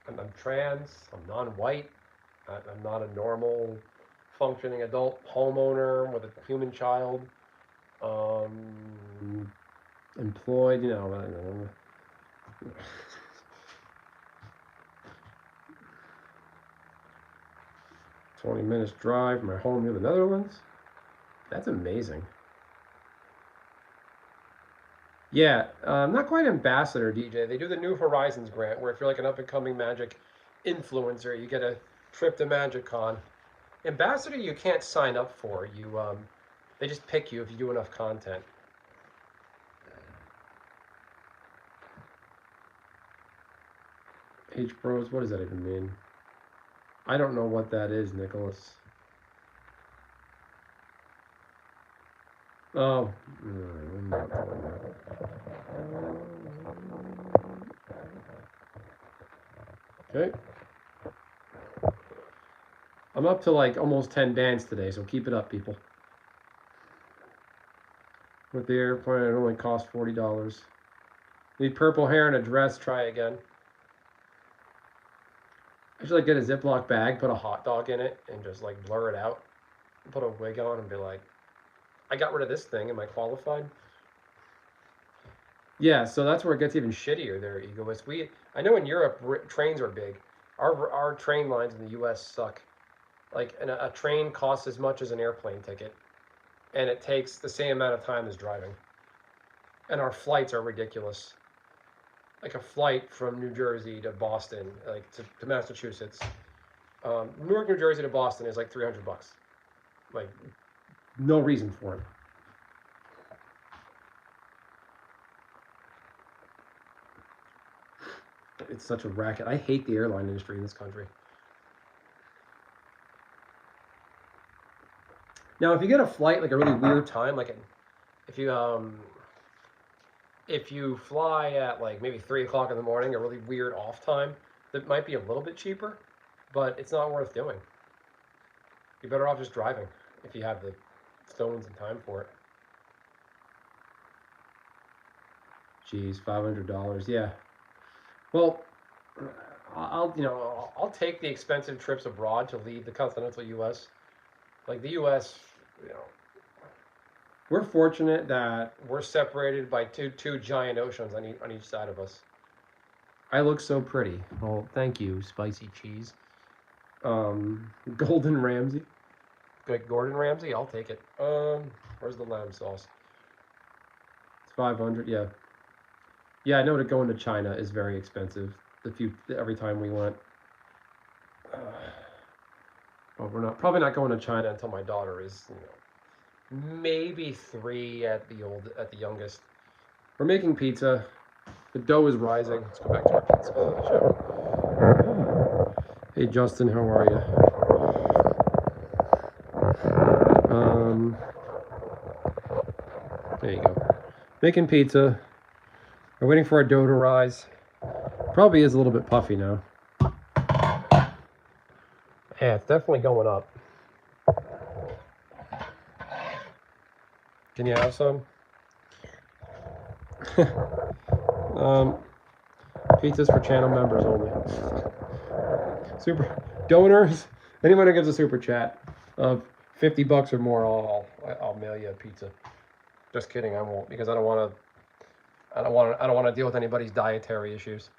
I'm trans. I'm non-white. I'm not a normal, functioning adult homeowner with a human child. Employed, 20 minutes drive from my home in the Netherlands. That's amazing. Yeah, not quite ambassador, DJ. They do the New Horizons grant, where if you're like an up-and-coming Magic influencer, you get a trip to MagicCon. Ambassador, you can't sign up for. They just pick you if you do enough content. H Bros, what does that even mean? I don't know what that is, Nicholas. Oh, I'm not doing that. Okay. I'm up to like almost 10 bands today, so keep it up, people. With the airplane, it only costs $40. Need purple hair and a dress, try again. I should like get a Ziploc bag, put a hot dog in it, and just like blur it out. Put a wig on and be like, I got rid of this thing, am I qualified? Yeah, so that's where it gets even shittier there, Egoist. I know in Europe, trains are big. Our train lines in the US suck. Like, a train costs as much as an airplane ticket, and it takes the same amount of time as driving. And our flights are ridiculous. Like a flight from New Jersey to Boston, like to Massachusetts. Newark, New Jersey to Boston is like $300. Like, no reason for it. It's such a racket. I hate the airline industry in this country. Now, if you get a flight like a really weird time, like if you fly at like maybe 3 o'clock in the morning, a really weird off time, that might be a little bit cheaper, but it's not worth doing. You're better off just driving if you have the stones and time for it. Geez, $500. Yeah. Well, I'll take the expensive trips abroad to leave the continental U.S. Like the U.S., we're fortunate that we're separated by two giant oceans on each side of us. I look so pretty. Oh, thank you, spicy cheese. Golden Ramsay. Good, Gordon Ramsay. I'll take it. Where's the lamb sauce? It's 500. Yeah. Yeah, I know that going to China is very expensive. Every time we went. But we're probably not going to China until my daughter is, maybe 3 at the youngest. We're making pizza. The dough is rising. Let's go back to our pizza show. Hey Justin, how are you? There you go. Making pizza. We're waiting for our dough to rise. Probably is a little bit puffy now. Yeah, it's definitely going up. Can you have some? Pizzas for channel members only. Super donors. Anyone who gives a super chat of $50 or more, I'll mail you a pizza. Just kidding, I won't, because I don't want to deal with anybody's dietary issues.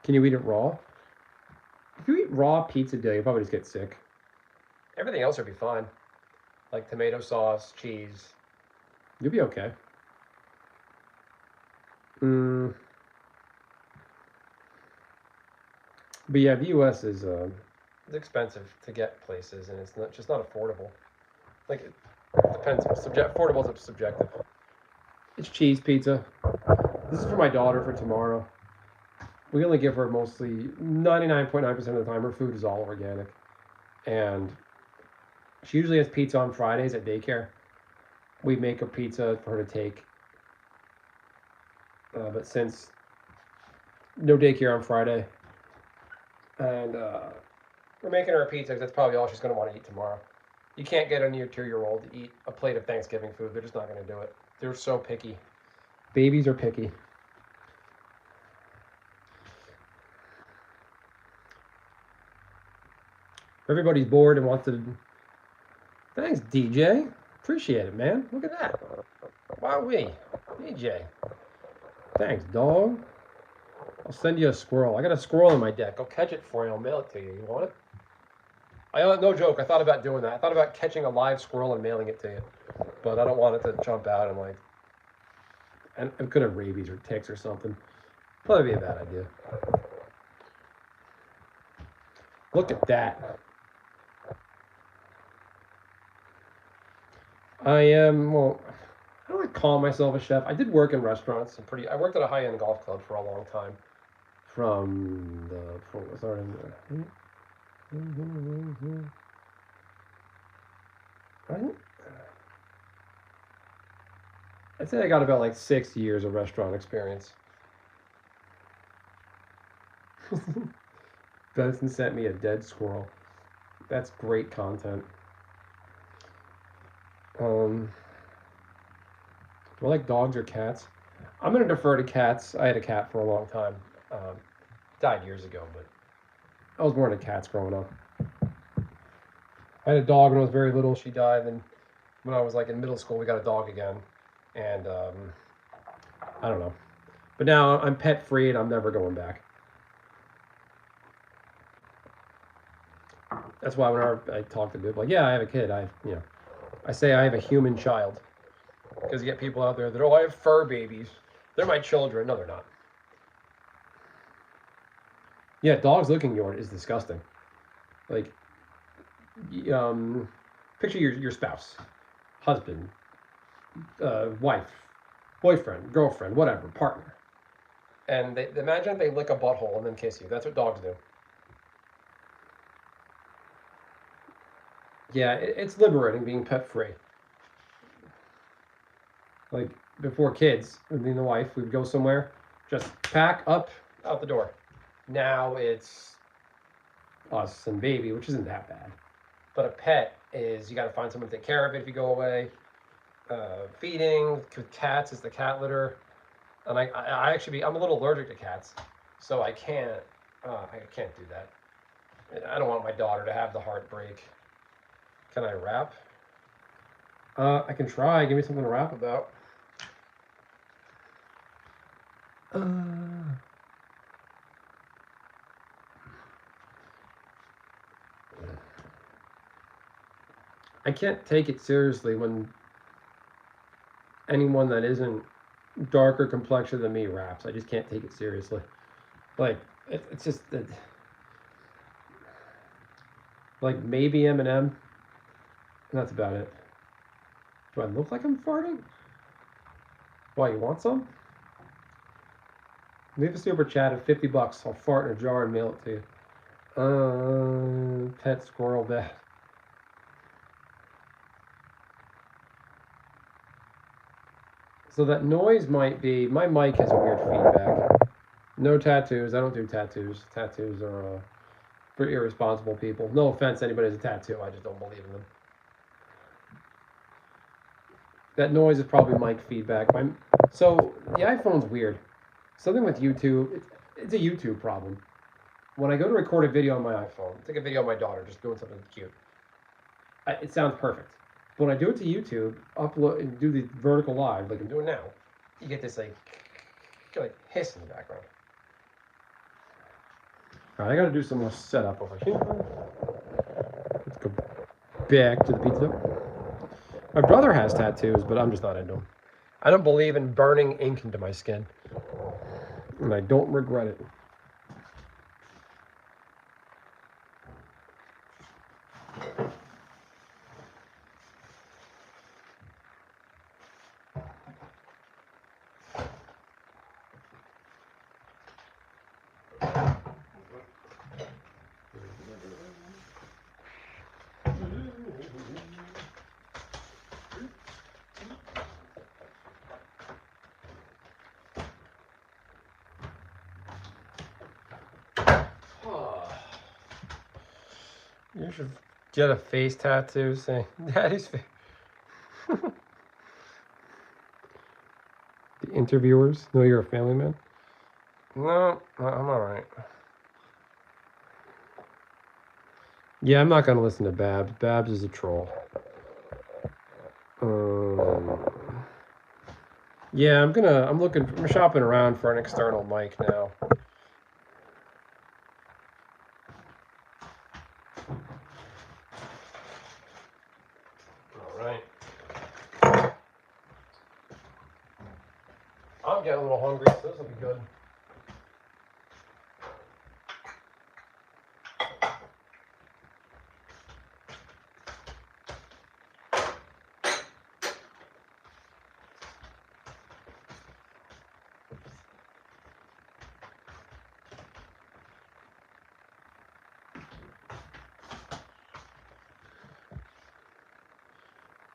Can you eat it raw? If you eat raw pizza dough, you probably just get sick. Everything else would be fine. Like tomato sauce, cheese. You'll be okay. But yeah, the U.S. is it's expensive to get places, and it's just not affordable. Like, it depends. Affordable is subjective. It's cheese pizza. This is for my daughter for tomorrow. We only give her mostly 99.9% of the time. Her food is all organic, and she usually has pizza on Fridays at daycare. We make a pizza for her to take. But since no daycare on Friday, and we're making her a pizza because that's probably all she's going to want to eat tomorrow. You can't get a 2-year-old to eat a plate of Thanksgiving food. They're just not going to do it. They're so picky. Babies are picky. Everybody's bored and wants to. Thanks, DJ. Appreciate it, man. Look at that. Wowee. DJ. Thanks, dog. I'll send you a squirrel. I got a squirrel in my deck. I'll catch it for you. I'll mail it to you. You want it? No joke. I thought about doing that. I thought about catching a live squirrel and mailing it to you, but I don't want it to jump out and like. And it could have rabies or ticks or something. Probably be a bad idea. Look at that. I am, well, I don't call myself a chef. I did work in restaurants. I worked at a high-end golf club for a long time. I'd say I got about like 6 years of restaurant experience. Benson sent me a dead squirrel. That's great content. Do I like dogs or cats? I'm going to defer to cats. I had a cat for a long time. Died years ago, but I was more into cats growing up. I had a dog when I was very little. She died. And when I was like in middle school, we got a dog again. And I don't know. But now I'm pet free and I'm never going back. That's why whenever I talk to people, like, yeah, I have a kid. I say I have a human child. Because you get people out there that, I have fur babies. They're my children. No, they're not. Yeah, dogs licking yours is disgusting. Like, picture your spouse, husband, wife, boyfriend, girlfriend, whatever, partner. And imagine they lick a butthole and then kiss you. That's what dogs do. Yeah, it's liberating being pet free. Like before kids, me and the wife, we'd go somewhere, just pack up, out the door. Now it's us and baby, which isn't that bad. But a pet is, you got to find someone to take care of it if you go away. Feeding, with cats is the cat litter. And I'm a little allergic to cats, so I can't do that. I don't want my daughter to have the heartbreak. Can I rap? I can try. Give me something to rap about. I can't take it seriously when anyone that isn't darker complexion than me raps. I just can't take it seriously. Like, it's just like maybe Eminem, and that's about it. Do I look like I'm farting? Why, you want some? Leave a super chat at $50. I'll fart in a jar and mail it to you. Pet squirrel bed. So that noise might be, my mic has a weird feedback. No tattoos. I don't do tattoos. Tattoos are for irresponsible people. No offense to anybody who has a tattoo. I just don't believe in them. That noise is probably mic feedback. So the iPhone's weird. Something with YouTube, it's a YouTube problem. When I go to record a video on my iPhone, take a video of my daughter just doing something cute, it sounds perfect. But when I do it to YouTube, upload and do the vertical live like I'm doing now, you get this like hiss in the background. All right, I got to do some more setup over here. Let's go back to the pizza. My brother has tattoos, but I'm just not into them. I don't believe in burning ink into my skin, and I don't regret it. You should get a face tattoo saying Daddy's face. The interviewers know you're a family man? No, I'm alright. Yeah, I'm not gonna listen to Babs. Babs is a troll. Yeah, I'm shopping around for an external mic now. Alright. I'm getting a little hungry, so this will be good.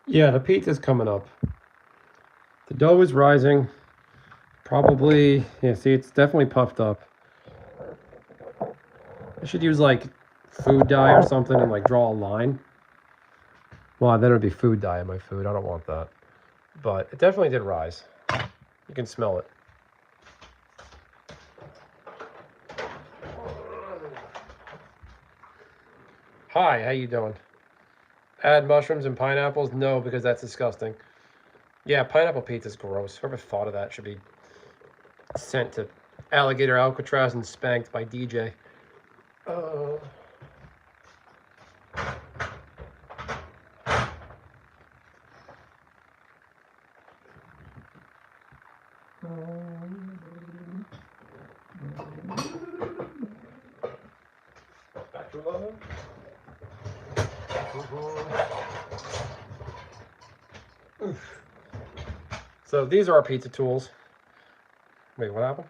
Yeah, the pizza's coming up. The dough is rising. Probably, yeah, see, it's definitely puffed up. I should use like food dye or something and like draw a line. Well, then it would be food dye in my food. I don't want that. But it definitely did rise. You can smell it. Hi, how you doing? Add mushrooms and pineapples? No, because that's disgusting. Yeah, pineapple pizza's gross. Whoever thought of that should be sent to Alligator Alcatraz and spanked by DJ. Back to 11. So these are our pizza tools. Wait, what happened?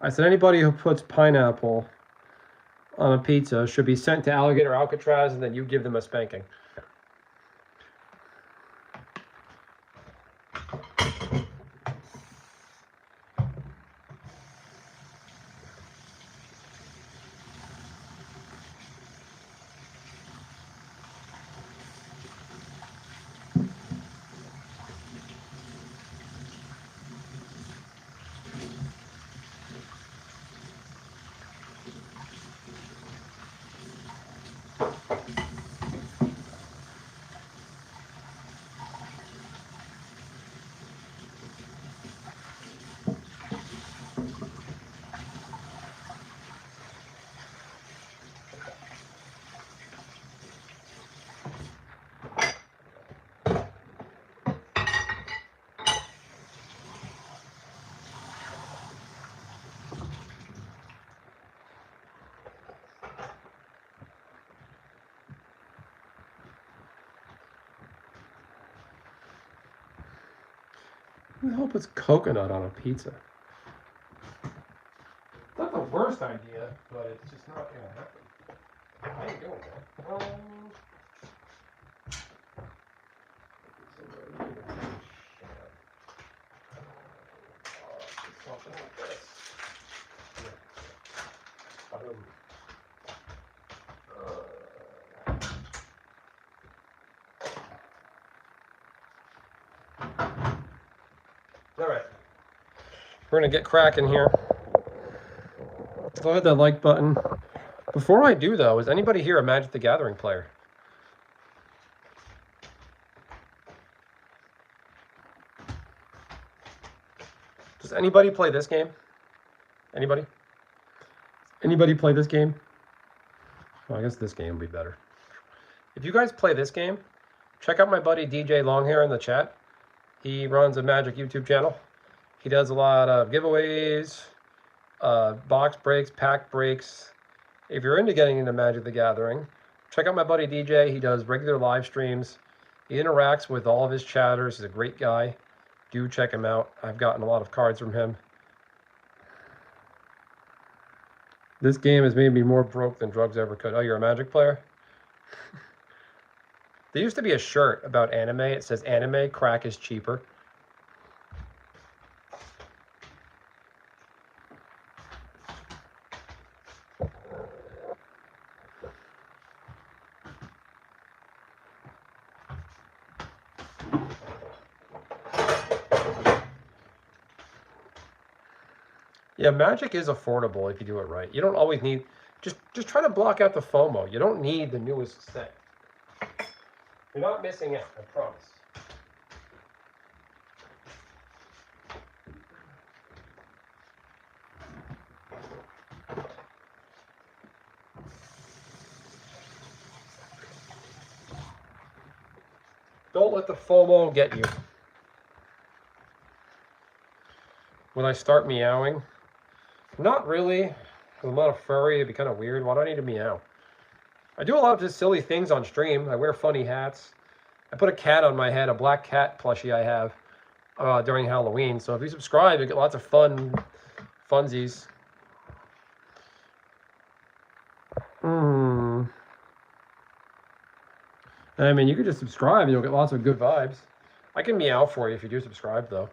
I said anybody who puts pineapple on a pizza should be sent to Alligator Alcatraz and then you give them a spanking. Who the hell puts coconut on a pizza? Not the worst idea, but it's just not gonna happen. How you doing, man? Something like this. All right, we're gonna get cracking here. Go hit that like button. Before I do, though, is anybody here a Magic the Gathering player? Does anybody play this game? Anybody? Anybody play this game? Well, I guess this game would be better. If you guys play this game, check out my buddy DJ Longhair in the chat. He runs a Magic YouTube channel. He does a lot of giveaways, box breaks, pack breaks. If you're into getting into Magic the Gathering, check out my buddy DJ. He does regular live streams. He interacts with all of his chatters. He's a great guy. Do check him out. I've gotten a lot of cards from him. This game has made me more broke than drugs ever could. Oh, you're a Magic player? There used to be a shirt about anime. It says anime crack is cheaper. Yeah, Magic is affordable if you do it right. You don't always need, just try to block out the FOMO. You don't need the newest set. You're not missing out, I promise. Don't let the FOMO get you. When I start meowing, not really. I'm not a furry, it'd be kind of weird. Why do I need to meow? I do a lot of just silly things on stream. I wear funny hats. I put a cat on my head, a black cat plushie I have during Halloween. So if you subscribe, you get lots of funsies. I mean, you could just subscribe and you'll get lots of good vibes. I can meow for you if you do subscribe, though.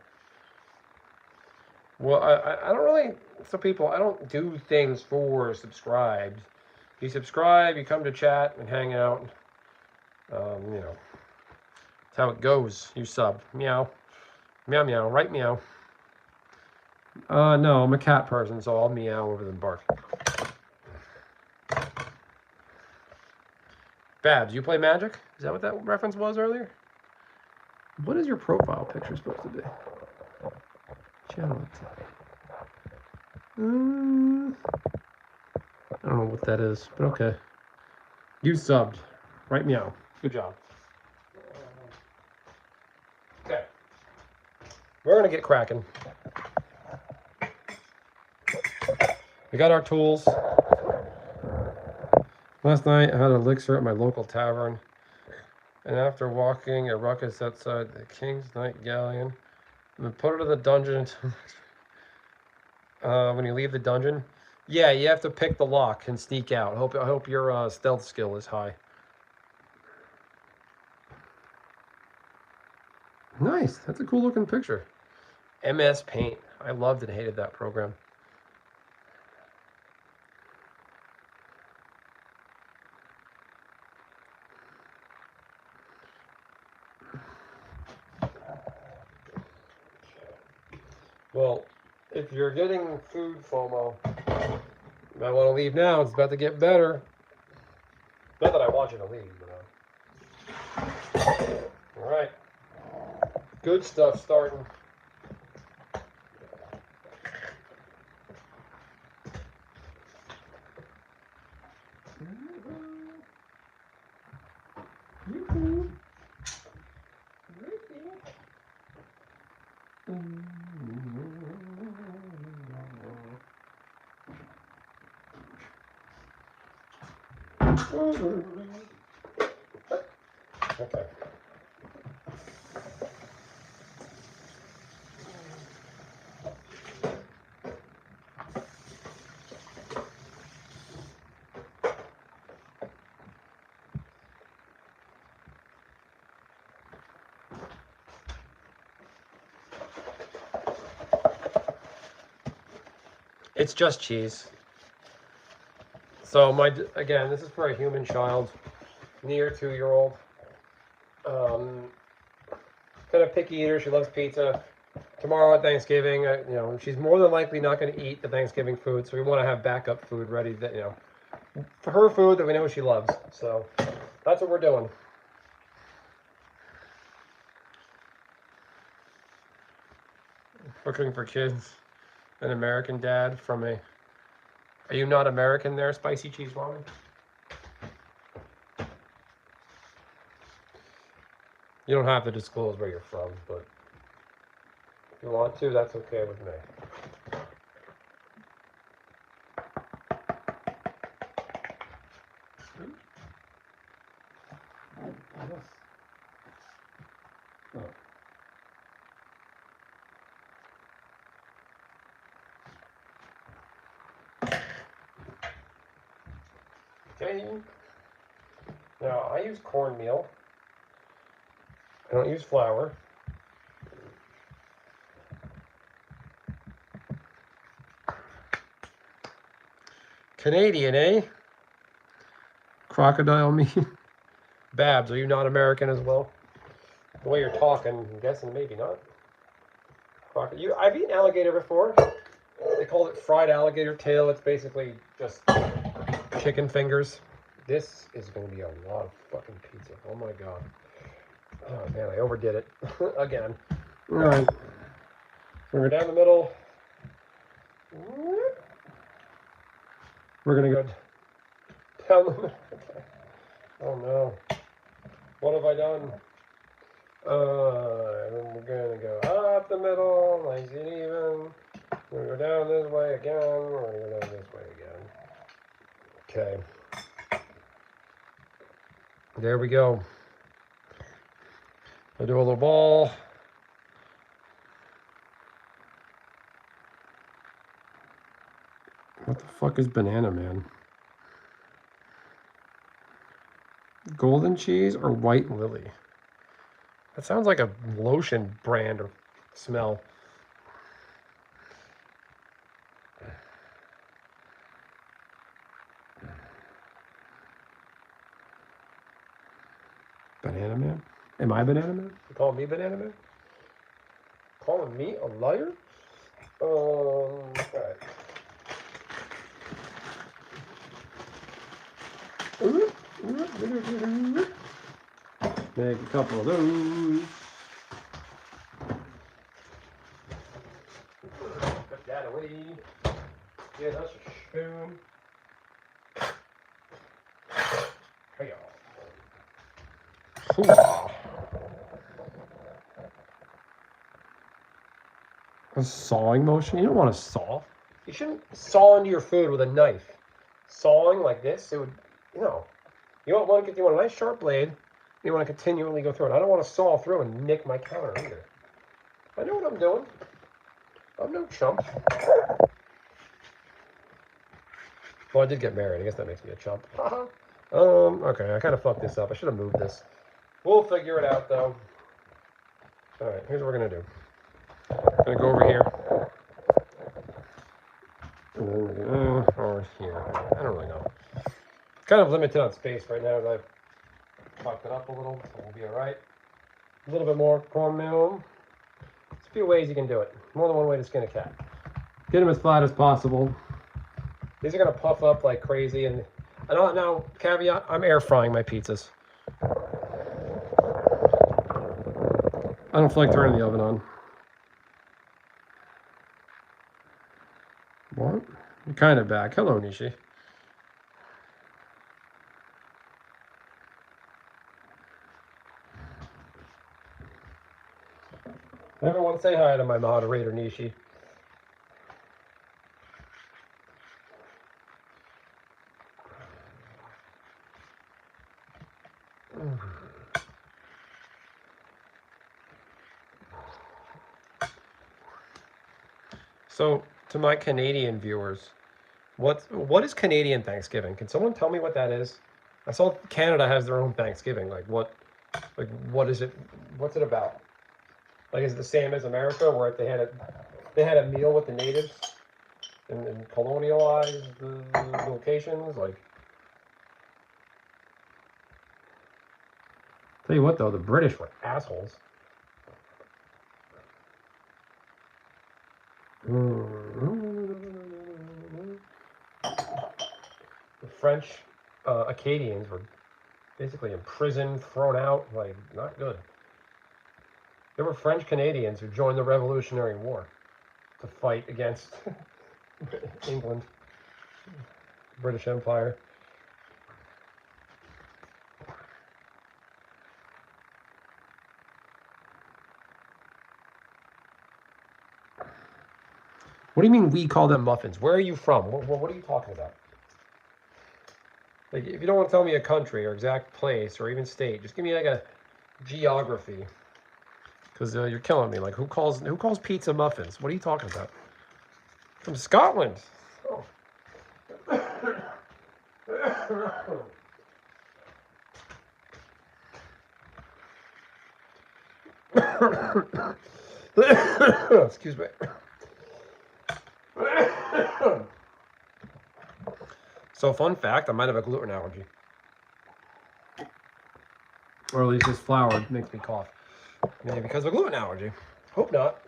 Well, I don't really, so people, I don't do things for subscribed. You subscribe, you come to chat and hang out. You know, that's how it goes. You sub. Meow. Meow, meow. Right, meow. No, I'm a cat person, so I'll meow over than bark. Babs, you play Magic? Is that what that reference was earlier? What is your profile picture supposed to be? Channel. I don't know what that is, but okay. You subbed. Right, meow. Good job. Okay. We're going to get cracking. We got our tools. Last night I had an elixir at my local tavern. And after walking a ruckus outside the King's Knight Galleon, and then put it in the dungeon until when you leave the dungeon. Yeah, you have to pick the lock and sneak out. I hope your stealth skill is high. Nice. That's a cool looking picture. MS Paint. I loved and hated that program. Well, if you're getting food FOMO, you might want to leave now. It's about to get better. Not that I want you to leave, but all right. Good stuff starting. Okay. It's just cheese. So again, this is for a human child, near 2-year-old. Kind of picky eater. She loves pizza. Tomorrow at Thanksgiving, you know, she's more than likely not going to eat the Thanksgiving food, so we want to have backup food ready that, you know, for her food that we know she loves. So that's what we're doing. Cooking for kids. An American dad from a... Are you not American there, Spicy Cheese Ramen? You don't have to disclose where you're from, but if you want to, that's okay with me. Okay. Now, I use cornmeal. I don't use flour. Canadian, eh? Crocodile meat. Babs, are you not American as well? The way you're talking, I'm guessing maybe not. I've eaten alligator before. They called it fried alligator tail. It's basically just chicken fingers. This is going to be a lot of fucking pizza. Oh my god. Oh man, I overdid it again. All right. We're down the middle. We're going to go down the middle. Oh no. What have I done? And then we're going to go up the middle, nice and even. We're going to go down this way again. We're going to go down this way again. Okay. There we go. I'll do a little ball. What the fuck is Banana Man? Golden cheese or white lily? That sounds like a lotion brand or smell. Banana Man? Am I Banana Man? You calling me Banana Man? Calling me a liar? Alright. Make a couple of those. Put that away. Yeah, that's a spoon. Hey, y'all. A sawing motion? You don't want to saw. You shouldn't saw into your food with a knife. Sawing like this, it would, you know. You want a nice sharp blade. You want to continually go through it. I don't want to saw through and nick my counter either. I know what I'm doing. I'm no chump. Well, I did get married. I guess that makes me a chump. Okay, I kind of fucked this up. I should have moved this. We'll figure it out, though. All right, here's what we're going to do. I'm going to go over here. Or here. I don't really know. Kind of limited on space right now. I've chopped it up a little, so we'll be all right. A little bit more cornmeal. There's a few ways you can do it. More than one way to skin a cat. Get them as flat as possible. These are going to puff up like crazy. And I don't know, caveat, I'm air frying my pizzas. I don't feel like turning the oven on. What? You're kind of back. Hello, Nishi. Everyone say hi to my moderator, Nishi. So, to my Canadian viewers, what is Canadian Thanksgiving? Can someone tell me what that is? I saw Canada has their own Thanksgiving. Like what is it? What's it about? Like is it the same as America, where they had a meal with the natives and colonialized the locations? Like, tell you what though, the British were assholes. The French Acadians were basically imprisoned, thrown out, like not good. There were French Canadians who joined the Revolutionary War to fight against England, British Empire. What do you mean we call them muffins? Where are you from? What are you talking about? Like, if you don't want to tell me a country or exact place or even state, just give me like a geography. Because you're killing me. Like, who calls pizza muffins? What are you talking about? From Scotland. Oh. Excuse me. So, fun fact, I might have a gluten allergy. Or at least this flour makes me cough. Maybe because of a gluten allergy. Hope not.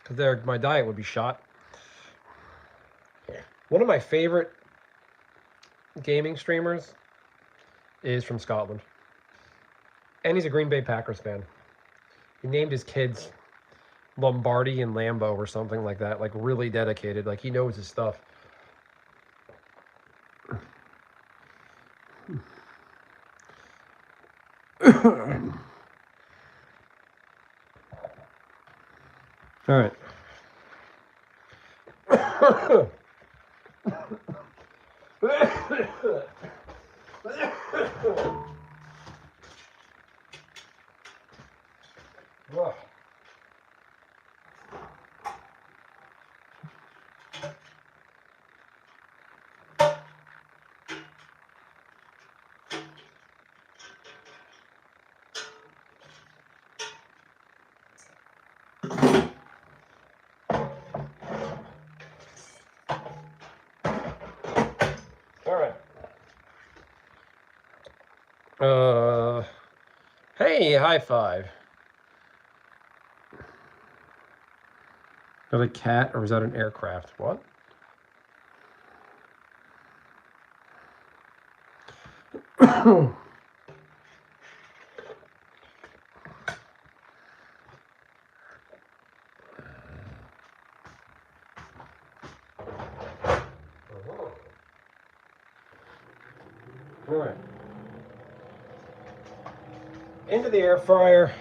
Because my diet would be shot. One of my favorite gaming streamers is from Scotland. And he's a Green Bay Packers fan. He named his kids Lombardi and Lambo or something like that. Like, really dedicated. Like, he knows his stuff. All right. Ugh. All right. Hey, high five. Is that a cat or is that an aircraft? What? All right. Into the air fryer,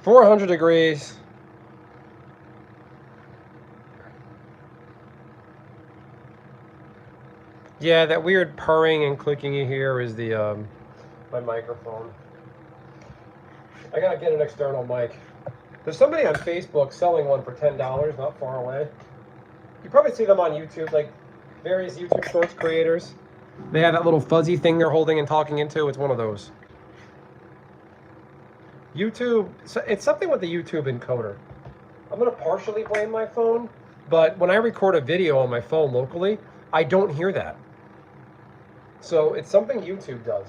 400 degrees. Yeah, that weird purring and clicking you hear is the my microphone. I gotta get an external mic. There's somebody on Facebook selling one for $10, not far away. You probably see them on YouTube, like various YouTube Shorts creators. They have that little fuzzy thing they're holding and talking into. It's one of those. YouTube, it's something with the YouTube encoder. I'm gonna partially blame my phone, but when I record a video on my phone locally, I don't hear that. So it's something YouTube does.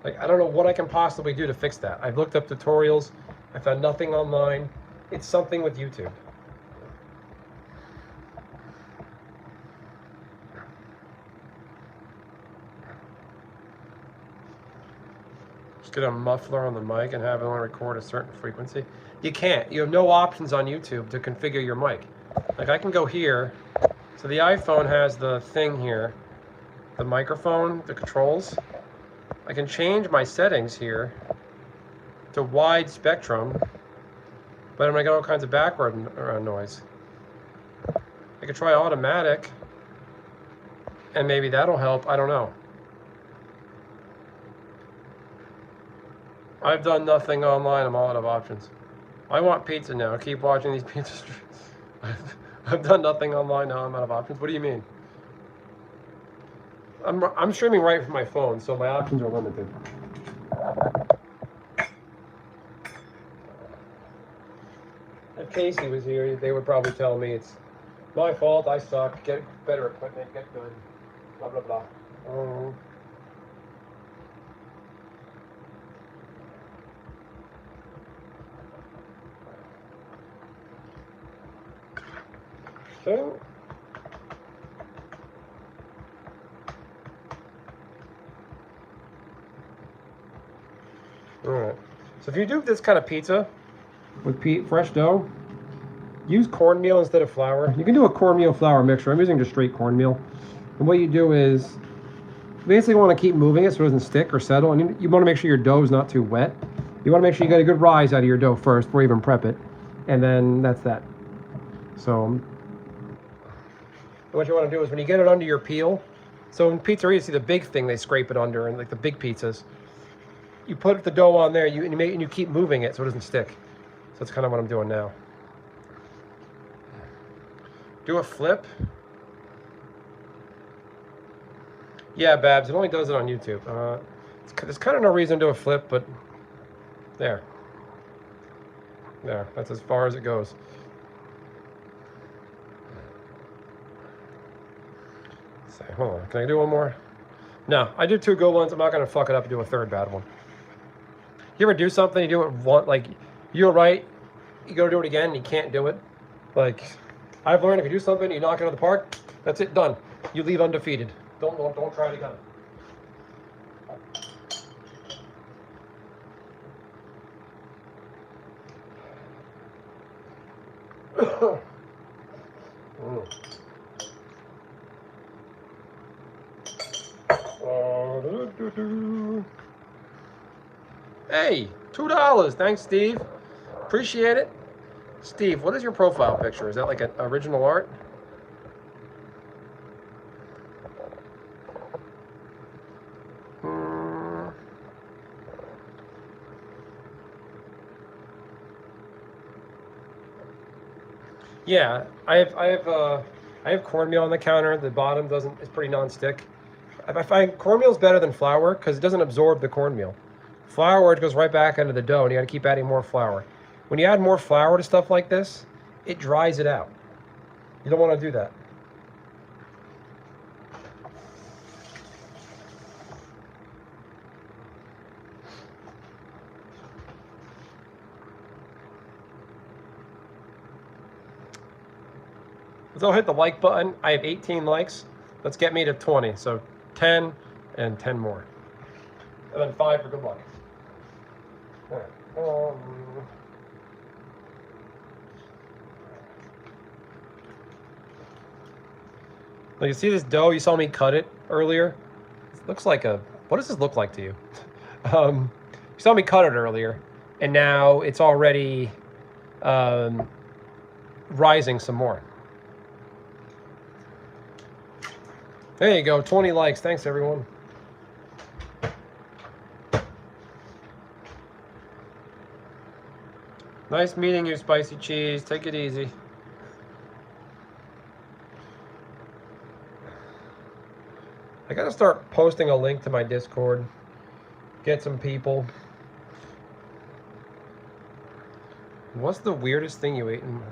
Like, I don't know what I can possibly do to fix that. I've looked up tutorials. I found nothing online. It's something with YouTube. Just get a muffler on the mic and have it only record a certain frequency. You can't. You have no options on YouTube to configure your mic. Like, I can go here. So the iPhone has the thing here, the microphone, the controls. I can change my settings here to wide spectrum, but I'm gonna get all kinds of background noise. I could try automatic, and maybe that'll help. I don't know. I've done nothing online. I'm all out of options. I want pizza now. Keep watching these pizza streams. I've done nothing online now. I'm out of options. What do you mean? I'm streaming right from my phone, so my options are limited. If Casey was here, they would probably tell me it's my fault, I suck, get better equipment, get good, blah, blah, blah. Okay. Alright, so if you do this kind of pizza with fresh dough, use cornmeal instead of flour. You can do a cornmeal flour mixture. I'm using just straight cornmeal. And what you do is, you basically want to keep moving it so it doesn't stick or settle. And you want to make sure your dough is not too wet. You want to make sure you get a good rise out of your dough first before you even prep it. And then that's that. So what you want to do is when you get it under your peel, so in pizzeria you see the big thing they scrape it under, and like the big pizzas, you put the dough on there, and you keep moving it so it doesn't stick. So that's kind of what I'm doing now. Do a flip. Yeah, Babs, it only does it on YouTube. There's kind of no reason to do a flip, but there. There, that's as far as it goes. So, hold on, can I do one more? No, I did two good ones. I'm not gonna fuck it up and do a third bad one. You ever do something, you do it one, like, you do it right, you go do it again, and you can't do it? Like, I've learned if you do something, you knock it out of the park, that's it, done. You leave undefeated. Don't try it again. Hey, $2. Thanks, Steve. Appreciate it. Steve, what is your profile picture? Is that like an original art? Yeah, I have cornmeal on the counter. The bottom doesn't, it's pretty non-stick. I find cornmeal's better than flour because it doesn't absorb the cornmeal. Flour, it goes right back into the dough, and you got to keep adding more flour. When you add more flour to stuff like this, it dries it out. You don't want to do that. So I'll hit the like button. I have 18 likes. Let's get me to 20. So 10 and 10 more. And then 5 for good luck. Now you see this dough? You saw me cut it earlier. It looks like a, what does this look like to you? You saw me cut it earlier, and now it's already rising some more. There you go, 20 likes. Thanks, everyone. Nice meeting you, Spicy Cheese. Take it easy. I gotta start posting a link to my Discord. Get some people. What's the weirdest thing you ate in...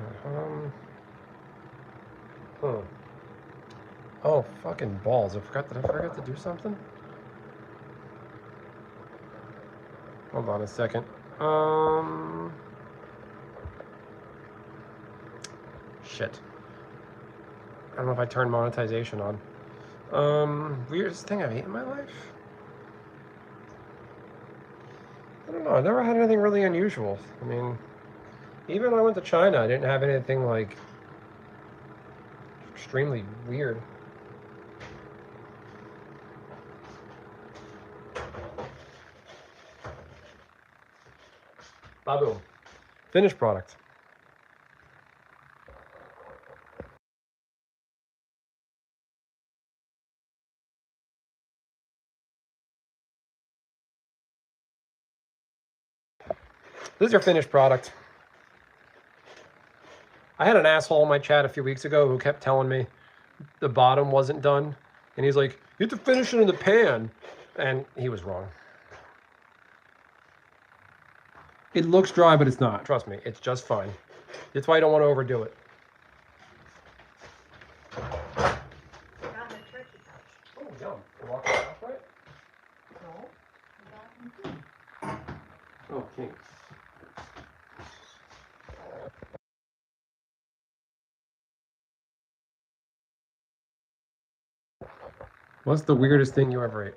Oh, fucking balls. Did I forget to do something? Hold on a second. Shit. I don't know if I turned monetization on. Weirdest thing I've eaten in my life? I don't know. I've never had anything really unusual. I mean, even when I went to China, I didn't have anything, like, extremely weird. Baboom. Finished product. This is your finished product. I had an asshole in my chat a few weeks ago who kept telling me the bottom wasn't done. And he's like, you have to finish it in the pan. And he was wrong. It looks dry, but it's not. Trust me, it's just fine. That's why I don't want to overdo it. Oh, yum. You walk it off, right? No. Oh, king. What's the weirdest thing you ever ate?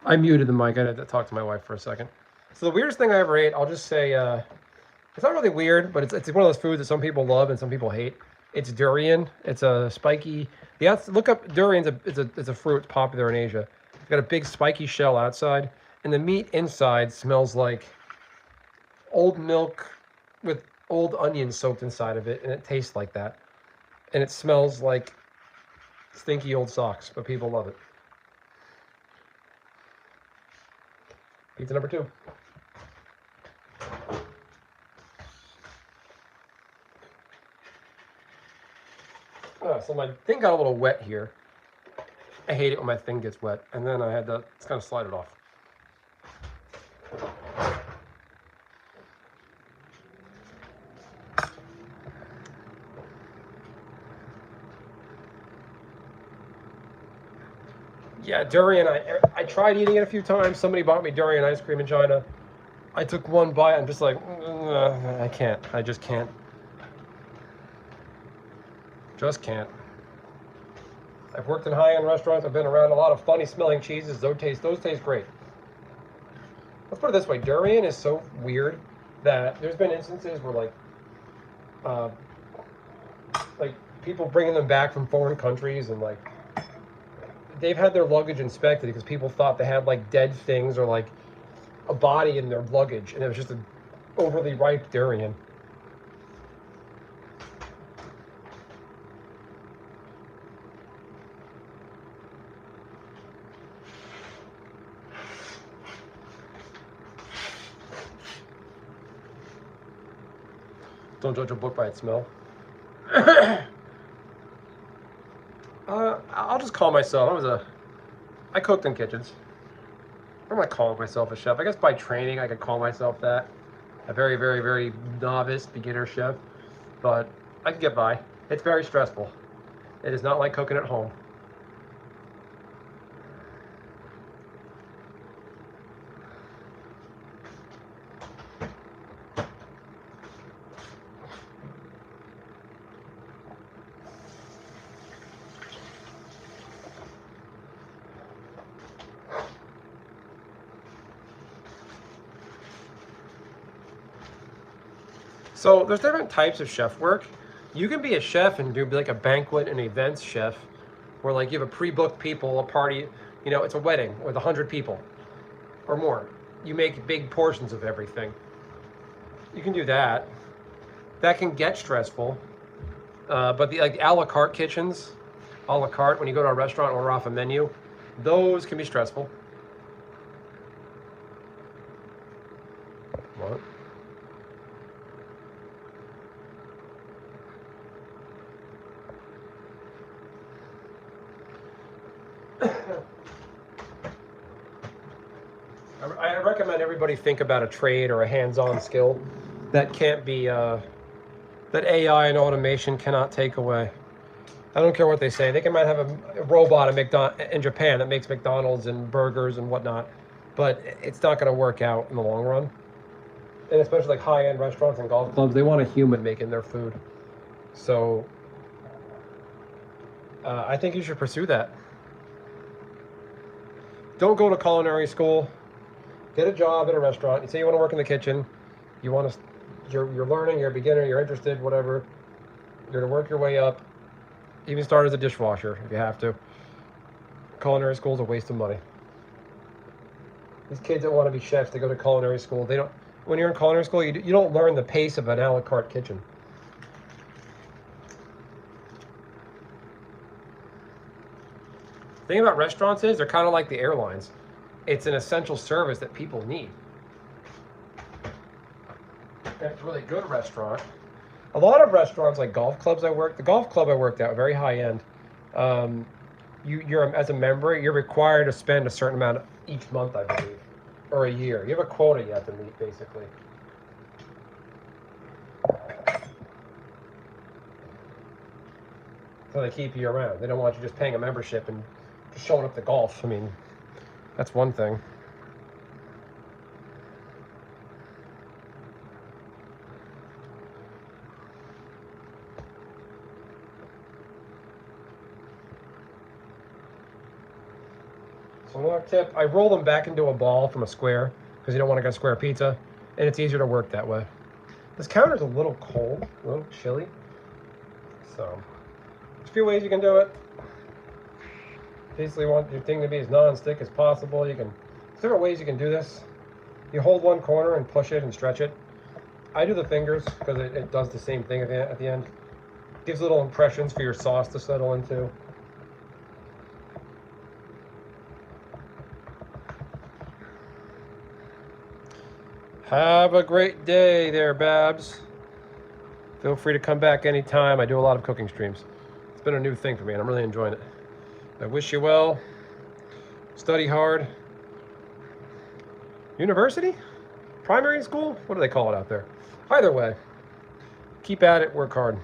I muted the mic. I had to talk to my wife for a second. So the weirdest thing I ever ate, I'll just say, it's not really weird, but it's one of those foods that some people love and some people hate. It's durian. It's a spiky. Yeah, look up durian. It's a fruit. It's popular in Asia. It's got a big spiky shell outside, and the meat inside smells like old milk with old onions soaked inside of it, and it tastes like that. And it smells like stinky old socks, but people love it. Pizza number 2. So my thing got a little wet here. I hate it when my thing gets wet, and then I had to kind of slide it off. Yeah, durian, I tried eating it a few times. Somebody bought me durian ice cream in China. I took one bite, I'm just like, I can't. I just can't. Just can't. I've worked in high-end restaurants. I've been around a lot of funny smelling cheeses. Those taste great. Let's put it this way. Durian is so weird that there's been instances where like people bringing them back from foreign countries, and like they've had their luggage inspected because people thought they had like dead things or like a body in their luggage, and it was just an overly ripe durian. Don't judge a book by its smell. I'll just call myself. I cooked in kitchens. I'm not calling myself a chef. I guess by training I could call myself that. A very, very, very novice beginner chef. But I can get by. It's very stressful. It is not like cooking at home. So there's different types of chef work. You can be a chef and do like a banquet and events chef, where like you have a pre-booked people, a party, it's a wedding with 100 people or more. You make big portions of everything. You can do that. That can get stressful. But the a la carte kitchens, a la carte, when you go to a restaurant, order off a menu, those can be stressful. What? I recommend everybody think about a trade or a hands-on skill that can't be, that AI and automation cannot take away. I don't care what they say. They might have a robot in Japan that makes McDonald's and burgers and whatnot, but it's not going to work out in the long run. And especially like high-end restaurants and golf clubs, they want a human making their food. So I think you should pursue that. Don't go to culinary school. Get a job at a restaurant. You say you want to work in the kitchen. You're learning. You're a beginner. You're interested. Whatever. You're going to work your way up. Even start as a dishwasher if you have to. Culinary school is a waste of money. These kids that want to be chefs, they go to culinary school. They don't. When you're in culinary school, you don't learn the pace of an a la carte kitchen. The thing about restaurants is they're kind of like the airlines. It's an essential service that people need. And it's a really good restaurant. A lot of restaurants, like golf clubs the golf club I worked at, very high end. You're as a member, you're required to spend a certain amount each month, I believe, or a year. You have a quota you have to meet, basically. So they keep you around. They don't want you just paying a membership and just showing up to golf. I mean, that's one thing. So another tip, I roll them back into a ball from a square because you don't want to get a square pizza, and it's easier to work that way. This counter's a little cold, a little chilly. So there's a few ways you can do it. Basically, you want your thing to be as non-stick as possible. There's different ways you can do this. You hold one corner and push it and stretch it. I do the fingers because it does the same thing at the end. Gives little impressions for your sauce to settle into. Have a great day there, Babs. Feel free to come back anytime. I do a lot of cooking streams. It's been a new thing for me, and I'm really enjoying it. I wish you well. Study hard. University? Primary school? What do they call it out there? Either way, keep at it, work hard.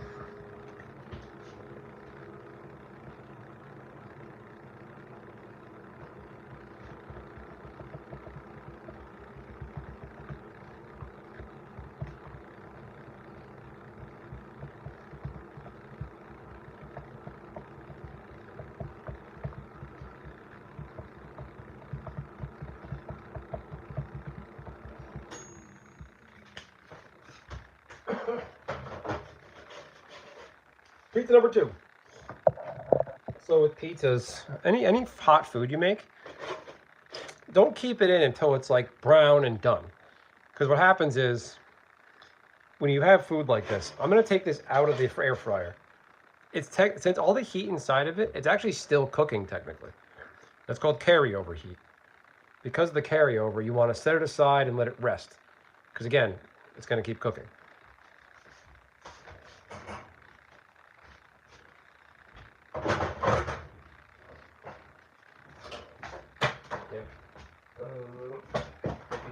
Pizza number 2. So with pizzas, any hot food you make, don't keep it in until it's like brown and done. Because what happens is, when you have food like this, I'm gonna take this out of the air fryer. Since all the heat inside of it, it's actually still cooking technically. That's called carryover heat. Because of the carryover, you want to set it aside and let it rest. Because again, it's gonna keep cooking.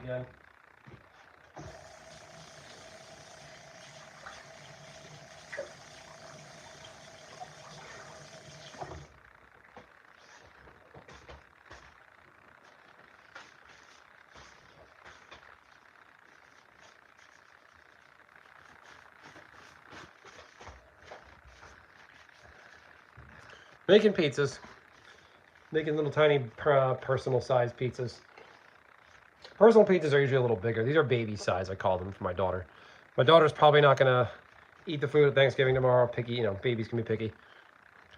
Again. Making pizzas. Making little tiny personal size pizzas. Personal pizzas are usually a little bigger. These are baby size, I call them, for my daughter. My daughter's probably not gonna eat the food at Thanksgiving tomorrow. Picky, you know, babies can be picky.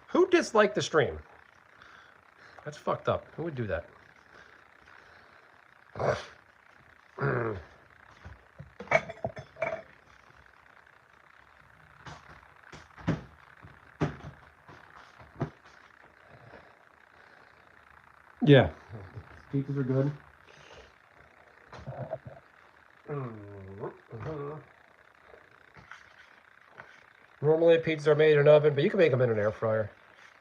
Who disliked the stream? That's fucked up. Who would do that? Yeah. Pizzas are good. Normally pizzas are made in an oven, but you can make them in an air fryer.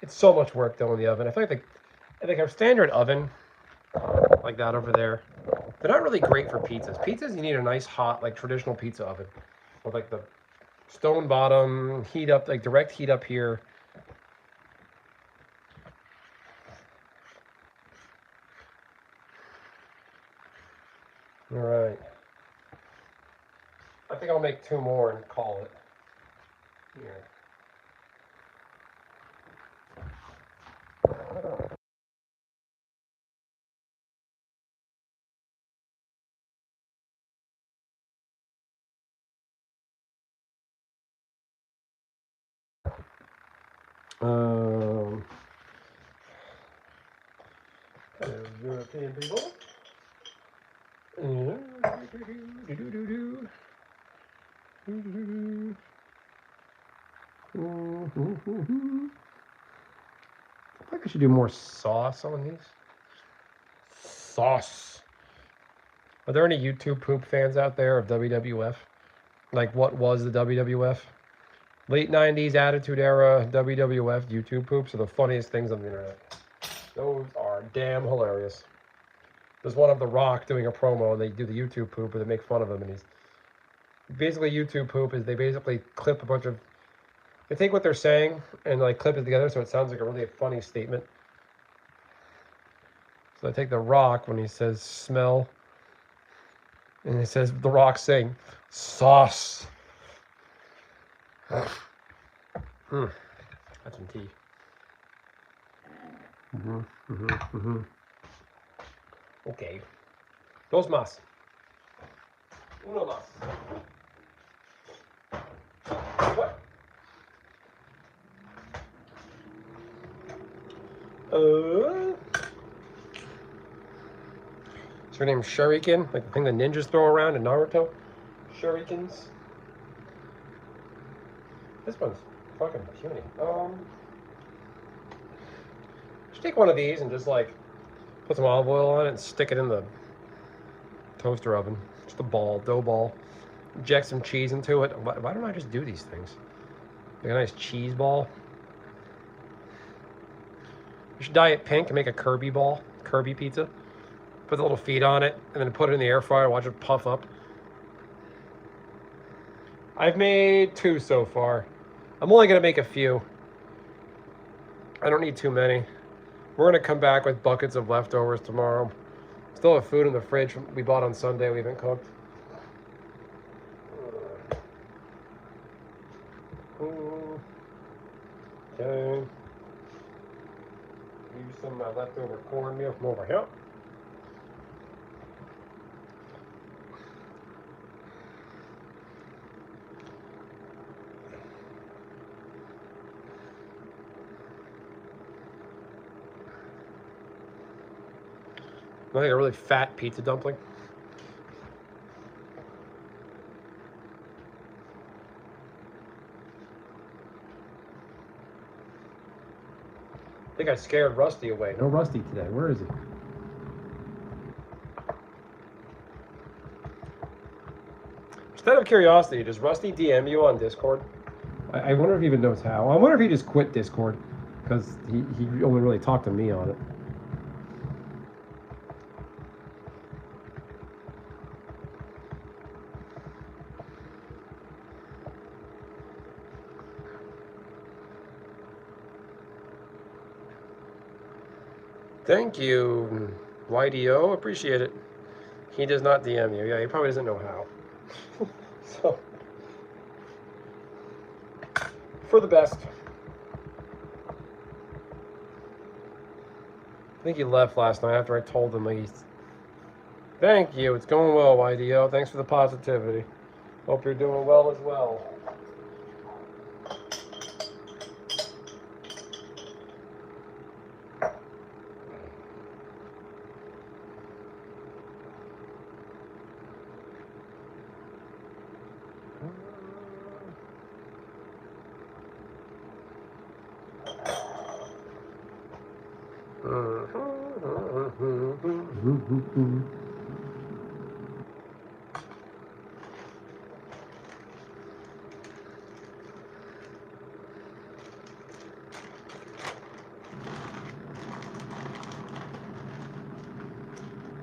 It's so much work though in the oven. I think a standard oven like that over there, they're not really great for pizzas. Pizzas, you need a nice hot, like traditional pizza oven with like the stone bottom, heat up, like direct heat up here. All right. I think I'll make 2 more and call it. Here. European people. I think I should do more sauce on these. Sauce. Are there any YouTube poop fans out there of WWF? Like what was the WWF? Late 90s Attitude Era WWF YouTube poops are the funniest things on the internet. Those are damn hilarious. There's one of The Rock doing a promo, and they do the YouTube poop, where they make fun of him, and he's... Basically, YouTube poop is they basically clip a bunch of... They take what they're saying, and like clip it together, so it sounds like a really funny statement. So I take The Rock when he says smell, and he says The Rock saying sauce. That's some tea. Okay. Dos más. Uno más. What? Is her name Shuriken? Like the thing the ninjas throw around in Naruto? Shurikens. This one's fucking puny. Just take one of these and just like put some olive oil on it and stick it in the toaster oven. Just a ball, dough ball. Inject some cheese into it. Why don't I just do these things? Like a nice cheese ball. You should dye it pink and make a Kirby ball, Kirby pizza. Put the little feet on it, and then put it in the air fryer. Watch it puff up. I've made 2 so far. I'm only gonna make a few. I don't need too many. We're gonna come back with buckets of leftovers tomorrow. Still have food in the fridge we bought on Sunday we haven't cooked. Okay. Use some of my leftover cornmeal from over here. I think a really fat pizza dumpling. I think I scared Rusty away. No Rusty today. Where is he? Just out of curiosity, does Rusty DM you on Discord? I wonder if he even knows how. I wonder if he just quit Discord because he only really talked to me on it. Thank you, YDO. Appreciate it. He does not DM you. Yeah, he probably doesn't know how. So, for the best. I think he left last night after I told him he's... Thank you. It's going well, YDO. Thanks for the positivity. Hope you're doing well as well.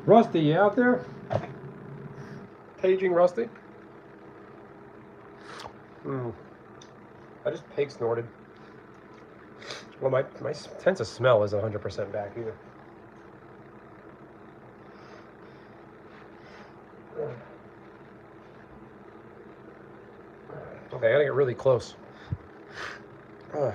Rusty, you out there? Paging Rusty? I just pig snorted. Well, my sense of smell isn't 100% back either. Okay, I gotta get really close. All right.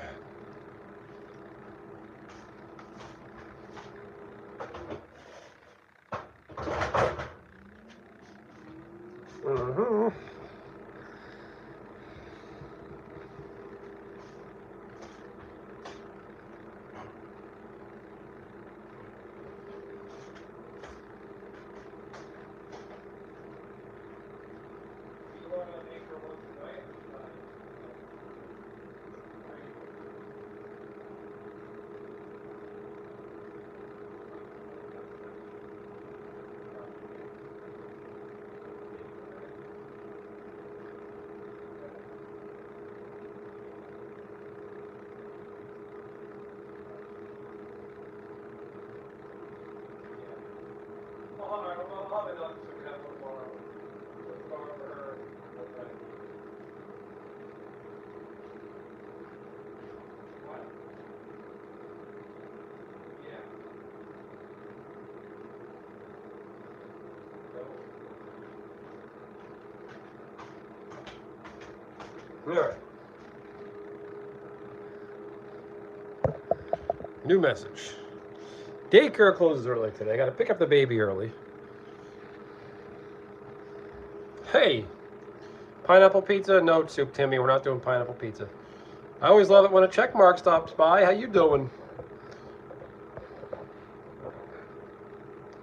New message. Daycare closes early today. I got to pick up the baby early. Hey, pineapple pizza? No, Soup Timmy. We're not doing pineapple pizza. I always love it when a check mark stops by. How you doing?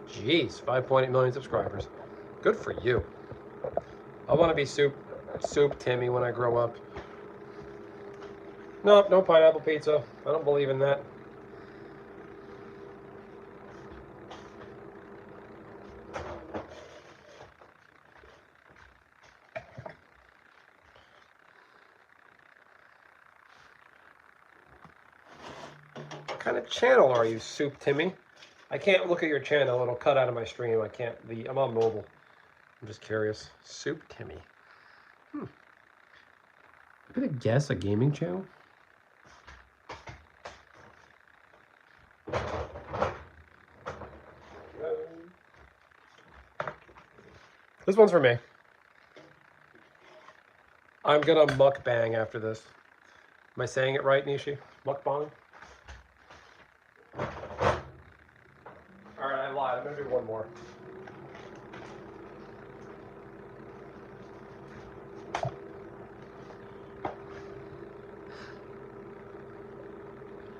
Jeez, 5.8 million subscribers. Good for you. I want to be Soup Timmy when I grow up. Nope, no pineapple pizza. I don't believe in that. kind of channel are you, Soup Timmy? I can't look at your channel. It'll cut out of my stream. I can't. I'm on mobile. I'm just curious. Soup Timmy. I'm gonna guess a gaming channel. This one's for me. I'm gonna mukbang after this. Am I saying it right, Nishi? Mukbang? Alright, I lied. I'm gonna do one more.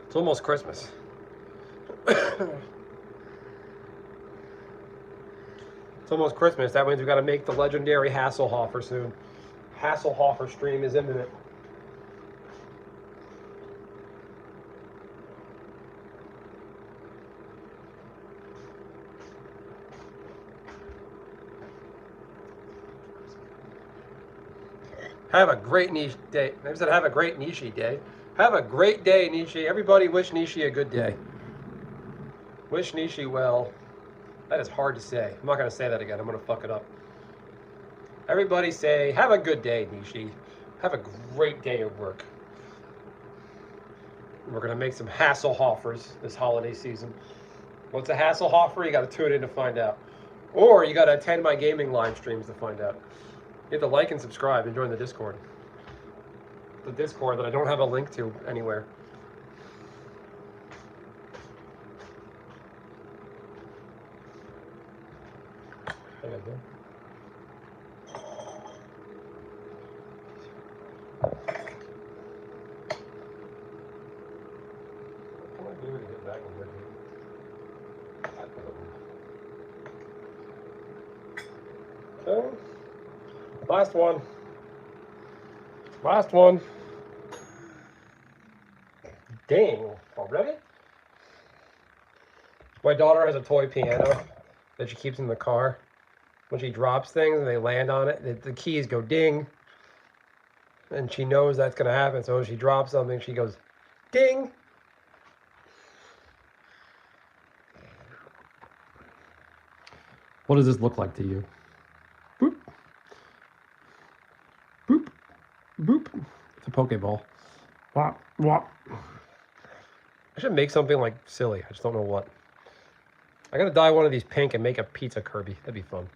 It's almost Christmas. It's almost Christmas. That means we've got to make the legendary Hasselhofer soon. Hasselhofer stream is imminent. Have a great niche day. I said have a great Nishi day. Have a great day, Nishi. Everybody wish Nishi a good day. Wish Nishi well. That is hard to say. I'm not going to say that again. I'm going to fuck it up. Everybody say, have a good day, Nishi. Have a great day at work. We're going to make some Hasselhofers this holiday season. What's a Hasselhofer? You got to tune in to find out. Or you got to attend my gaming live streams to find out. You have to like and subscribe and join the Discord. The Discord that I don't have a link to anywhere. What can I do to get back in here? Okay. Last one. Last one. Dang, already? My daughter has a toy piano that she keeps in the car. When she drops things and they land on it, the keys go ding. And she knows that's going to happen. So if she drops something, she goes ding. What does this look like to you? Boop. Boop. Boop. It's a Pokeball. Wop. Wop. I should make something like silly. I just don't know what. I gotta dye one of these pink and make a pizza Kirby. That'd be fun.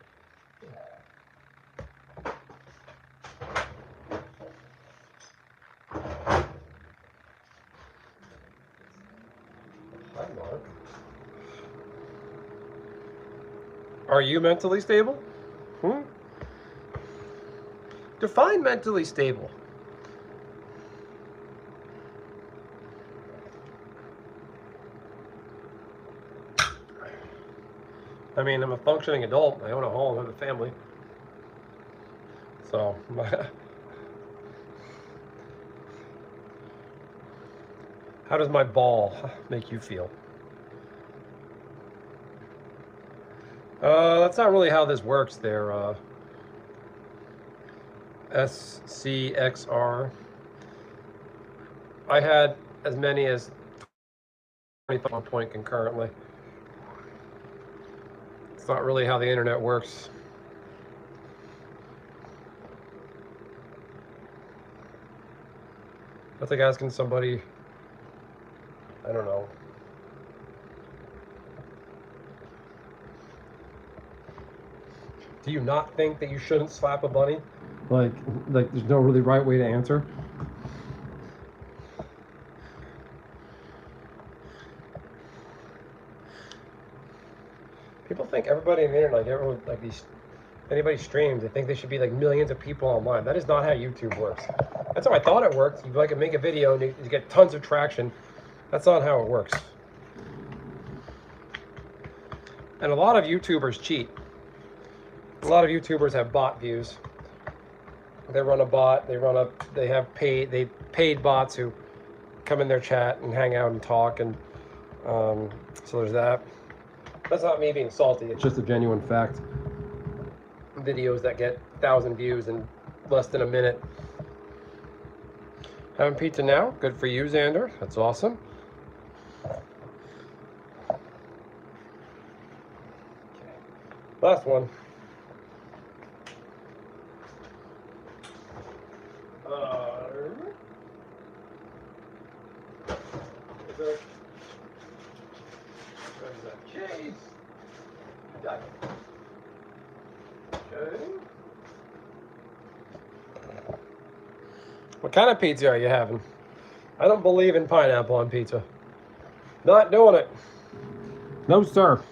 Hi, Mark. Are you mentally stable? Define mentally stable. I mean, I'm a functioning adult. I own a home, I have a family. So, how does my ball make you feel? That's not really how this works there, SCXR. I had as many as 25 on point concurrently. It's not really how the internet works. That's like asking somebody, I don't know. Do you not think that you shouldn't slap a bunny? Like there's no really right way to answer? People think everybody on the internet, like everyone, like anybody streams, they think they should be like millions of people online. That is not how YouTube works. That's how I thought it worked. You like make a video and you get tons of traction. That's not how it works. And a lot of YouTubers cheat. A lot of YouTubers have bot views. They run a bot. They have paid bots who come in their chat and hang out and talk, and so there's that. That's not me being salty. It's just a genuine fact. Videos that get 1,000 views in less than a minute. Having pizza now. Good for you, Xander. That's awesome. Last one. Cheese. Okay. What kind of pizza are you having? I don't believe in pineapple on pizza. Not doing it. No, sir.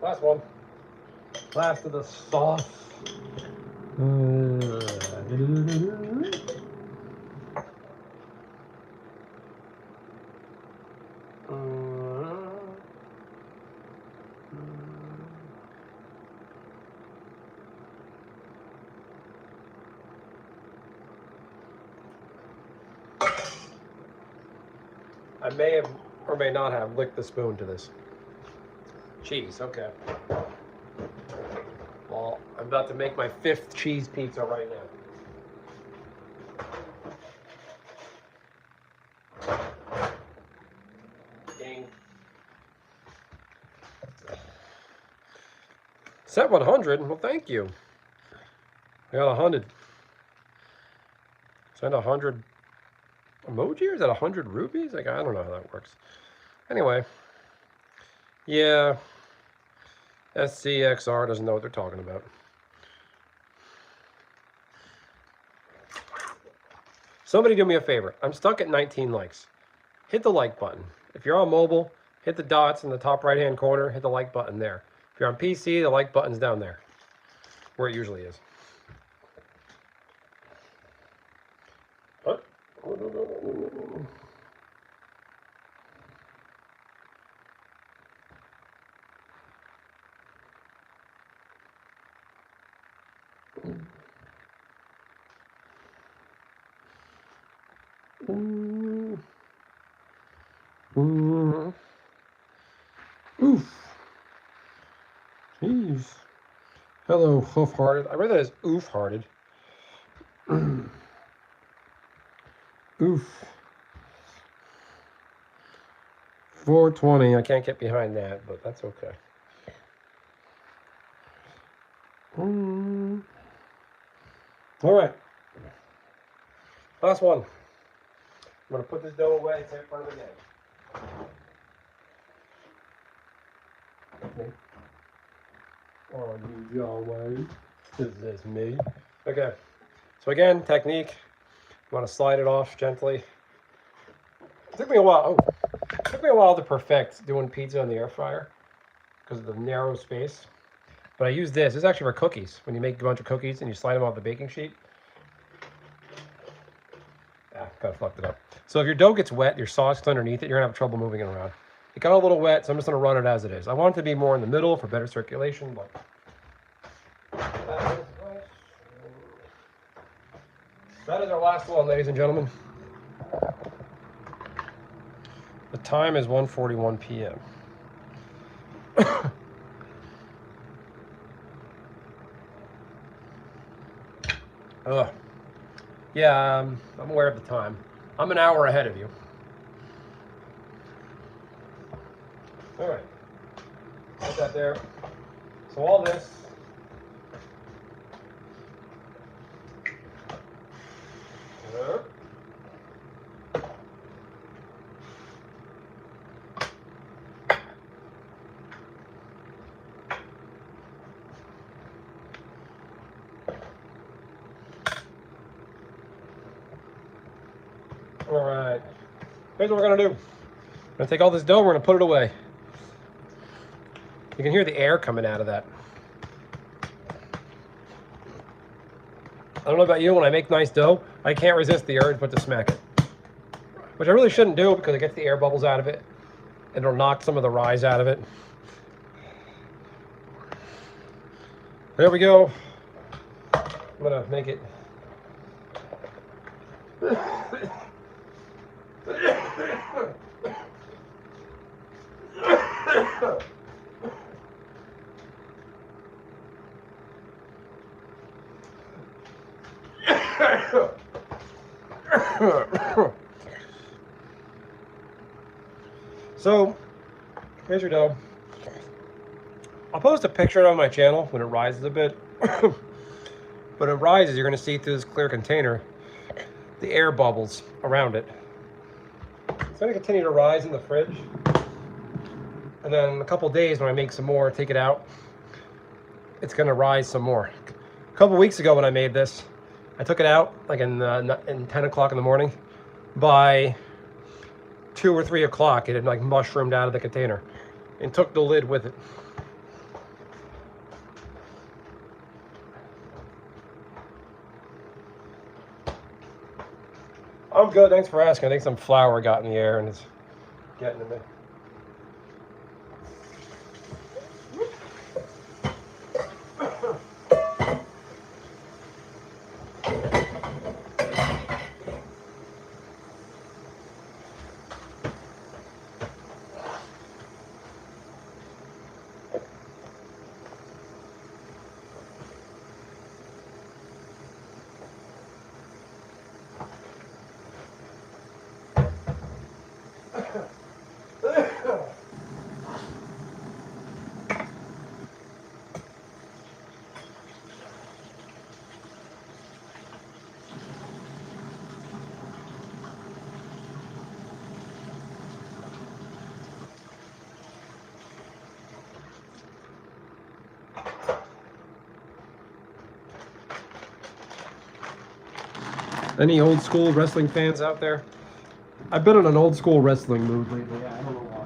Last one. Last of the sauce. I may have or may not have licked the spoon to this. Cheese, okay. Well, I'm about to make my 5th cheese pizza right now. Ding. Set 100? Well, thank you. I got 100. Send 100 emoji, or is that 100 rupees? Like, I don't know how that works. Anyway. Yeah. SCXR doesn't know what they're talking about. Somebody do me a favor. I'm stuck at 19 likes. Hit the like button. If you're on mobile, hit the dots in the top right-hand corner. Hit the like button there. If you're on PC, the like button's down there, where it usually is. What? Oof. Jeez. Hello, Hoof-Hearted. I read that as Oof-Hearted. Oof. 420. I can't get behind that, but that's okay. All right. Last one. I'm going to put this dough away. It's in front of the game. Okay. Oh, you go away. Is this me? Okay. So again, technique. You want to slide it off gently. It took me a while. Oh, it took me a while to perfect doing pizza in the air fryer because of the narrow space. But I use this. This is actually for cookies. When you make a bunch of cookies and you slide them off the baking sheet. Ah, kind of fucked it up. So if your dough gets wet, your sauce is underneath it, you're gonna have trouble moving it around. It got a little wet, so I'm just gonna run it as it is. I want it to be more in the middle for better circulation, but that is our last one, ladies and gentlemen. The time is 1:41 p.m. Yeah, I'm aware of the time. I'm an hour ahead of you. All right, put that there. So all this. All right, here's what we're gonna do. We're gonna take all this dough, we're gonna put it away. You can hear the air coming out of that. I don't know about you, when I make nice dough, I can't resist the urge but to smack it. Which I really shouldn't do because it gets the air bubbles out of it. And it'll knock some of the rise out of it. There we go. I'm gonna make it. So here's your dough. I'll post a picture on my channel when it rises a bit. But it rises, you're going to see through this clear container the air bubbles around it. It's going to continue to rise in the fridge. And then in a couple days when I make some more, take it out, it's going to rise some more. A couple weeks ago when I made this, I took it out like in 10 o'clock in the morning. By 2 or 3 o'clock, it had like mushroomed out of the container and took the lid with it. I'm good, thanks for asking. I think some flour got in the air and it's getting to me. Any old school wrestling fans out there? I've been in an old school wrestling mood lately. I don't know why.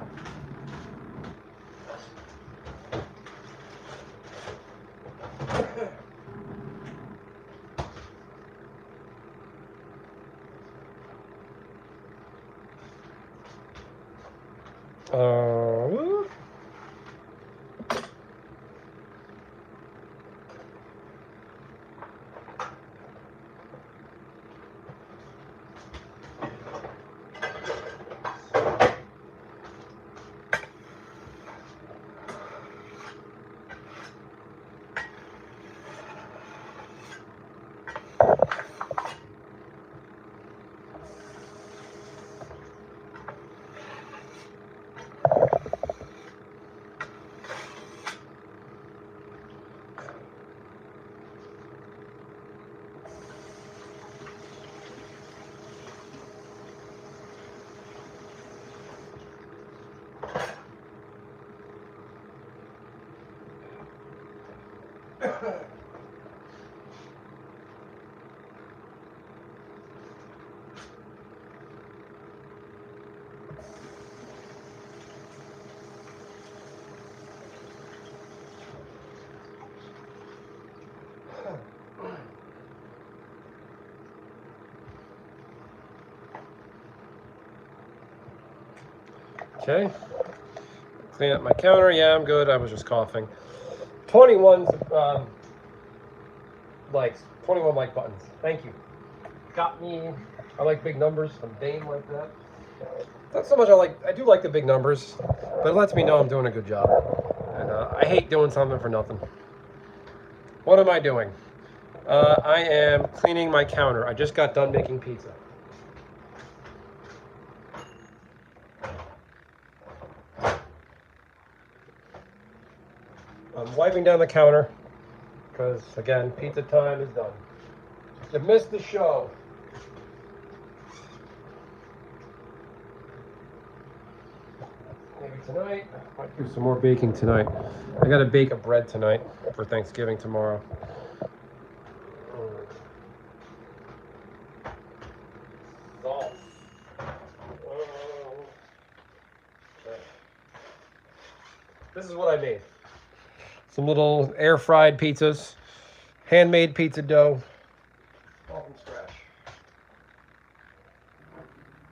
Okay, clean up my counter. Yeah, I'm good. I was just coughing. 21 likes, 21 like buttons. Thank you. Got me. I like big numbers. I'm vain like that. Not so much I do like the big numbers, but it lets me know I'm doing a good job. And I hate doing something for nothing. What am I doing? I am cleaning my counter. I just got done making pizza. I'm wiping down the counter because, again, pizza time is done. You missed the show. Maybe tonight. I might do some more baking tonight. I got to bake a bread tonight for Thanksgiving tomorrow. Salt. This is what I made. Some little air fried pizzas, handmade pizza dough, all from scratch.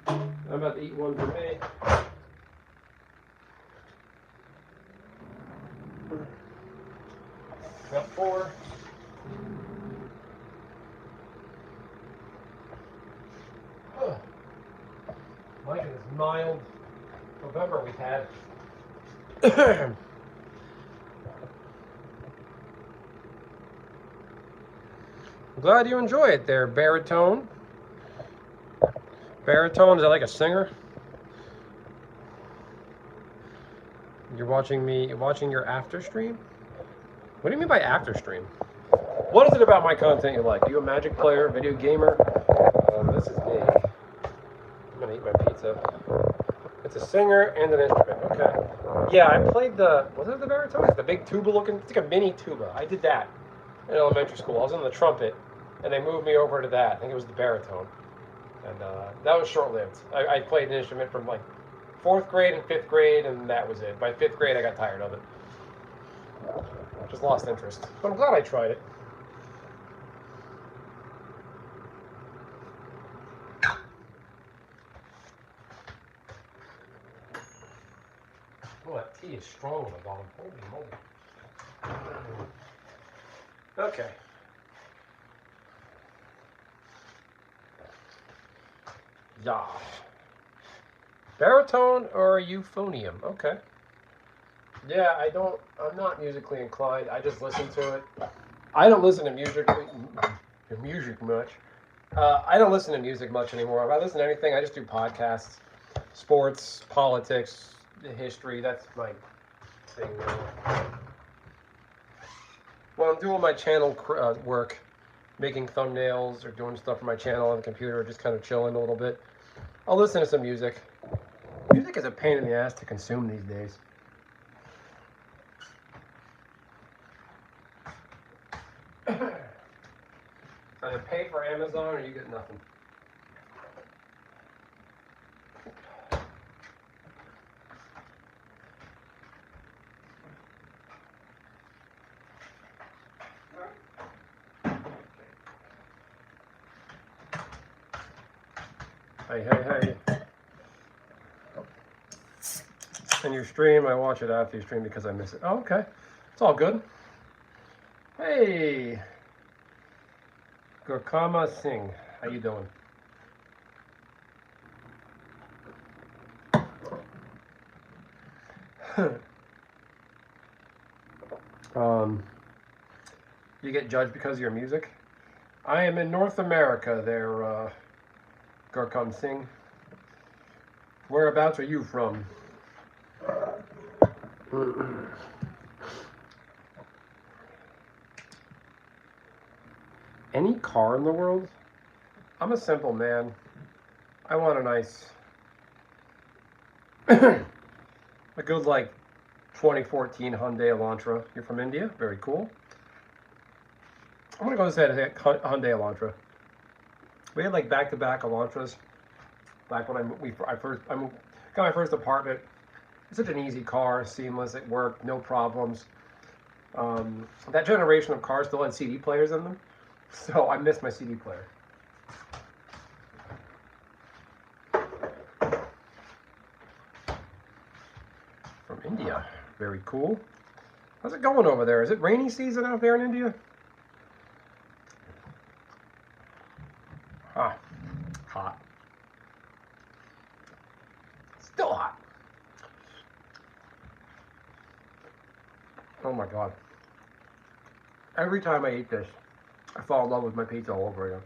I'm about to eat one for me. Got 4. Mike, this mild November we've had. I'm glad you enjoy it there, Baritone. Baritone, is that like a singer? You're watching your after stream? What do you mean by after stream? What is it about my content you like? Are you a Magic player, video gamer? This is me. I'm gonna eat my pizza. It's a singer and an instrument. Okay. Yeah, I played was it the baritone? The big tuba looking, it's like a mini tuba. I did that in elementary school. I was on the trumpet, and they moved me over to that. I think it was the baritone. And that was short-lived. I played an instrument from like 4th grade and 5th grade, and that was it. By 5th grade, I got tired of it. Just lost interest. But I'm glad I tried it. Oh, that tea is strong on the bottom. Holy moly. Okay. Yeah. Baritone or euphonium? Okay. Yeah, I'm not musically inclined. I just listen to it. I don't listen to music much. I don't listen to music much anymore. If I listen to anything, I just do podcasts, sports, politics, history. That's my thing now. When I'm doing my channel work, making thumbnails or doing stuff for my channel on the computer, or just kind of chilling a little bit, I'll listen to some music. Music is a pain in the ass to consume these days. Either pay for Amazon or you get nothing. Hey. And your stream, I watch it after you stream because I miss it. Oh, okay. It's all good. Hey. Gurkama Singh. How you doing? You get judged because of your music? I am in North America there, Gurkam Singh. Whereabouts are you from? Any car in the world? I'm a simple man. I want a nice, a good like 2014 Hyundai Elantra. You're from India? Very cool. I'm gonna go ahead and hit Hyundai Elantra. We had like back-to-back Elantras back when I got my first apartment. It's such an easy car, seamless. It worked, no problems. That generation of cars still had CD players in them, so I miss my CD player. From India, very cool. How's it going over there? Is it rainy season out there in India? Hot. Still hot. Oh my God. Every time I eat this, I fall in love with my pizza all over again.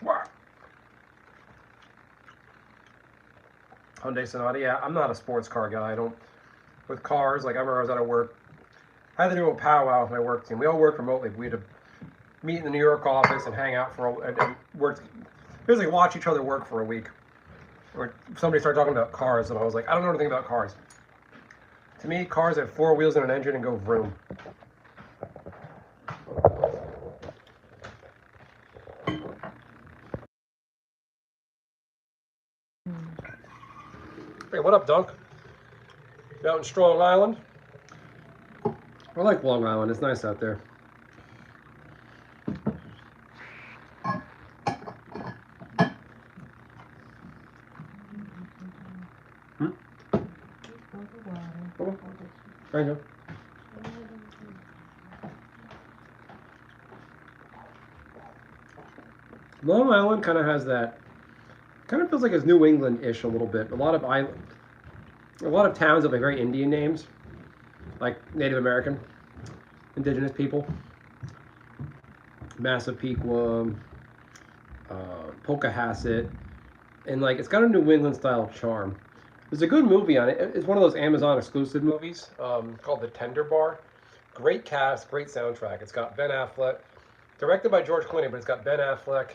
Wow. Hyundai Sonata, yeah, I'm not a sports car guy. With cars, like I remember I was at work. I had to do a powwow with my work team. We all work remotely. We had to meet in the New York office and hang out and work, basically watch each other work for a week. Or somebody started talking about cars, and I was like, I don't know anything about cars. To me, cars have 4 wheels and an engine and go vroom. Hey, what up, Dunk? You out in Strong Island? I like Long Island. It's nice out there. I know. Long Island kind of has that. Kind of feels like it's New England-ish a little bit. A lot of towns have like very Indian names, like Native American, indigenous people. Massapequa, Pocahontas, and like it's got a New England style charm. There's a good movie on it. It's one of those Amazon exclusive movies called The Tender Bar. Great cast, great soundtrack. It's got Ben Affleck, directed by George Clooney, but it's got Ben Affleck,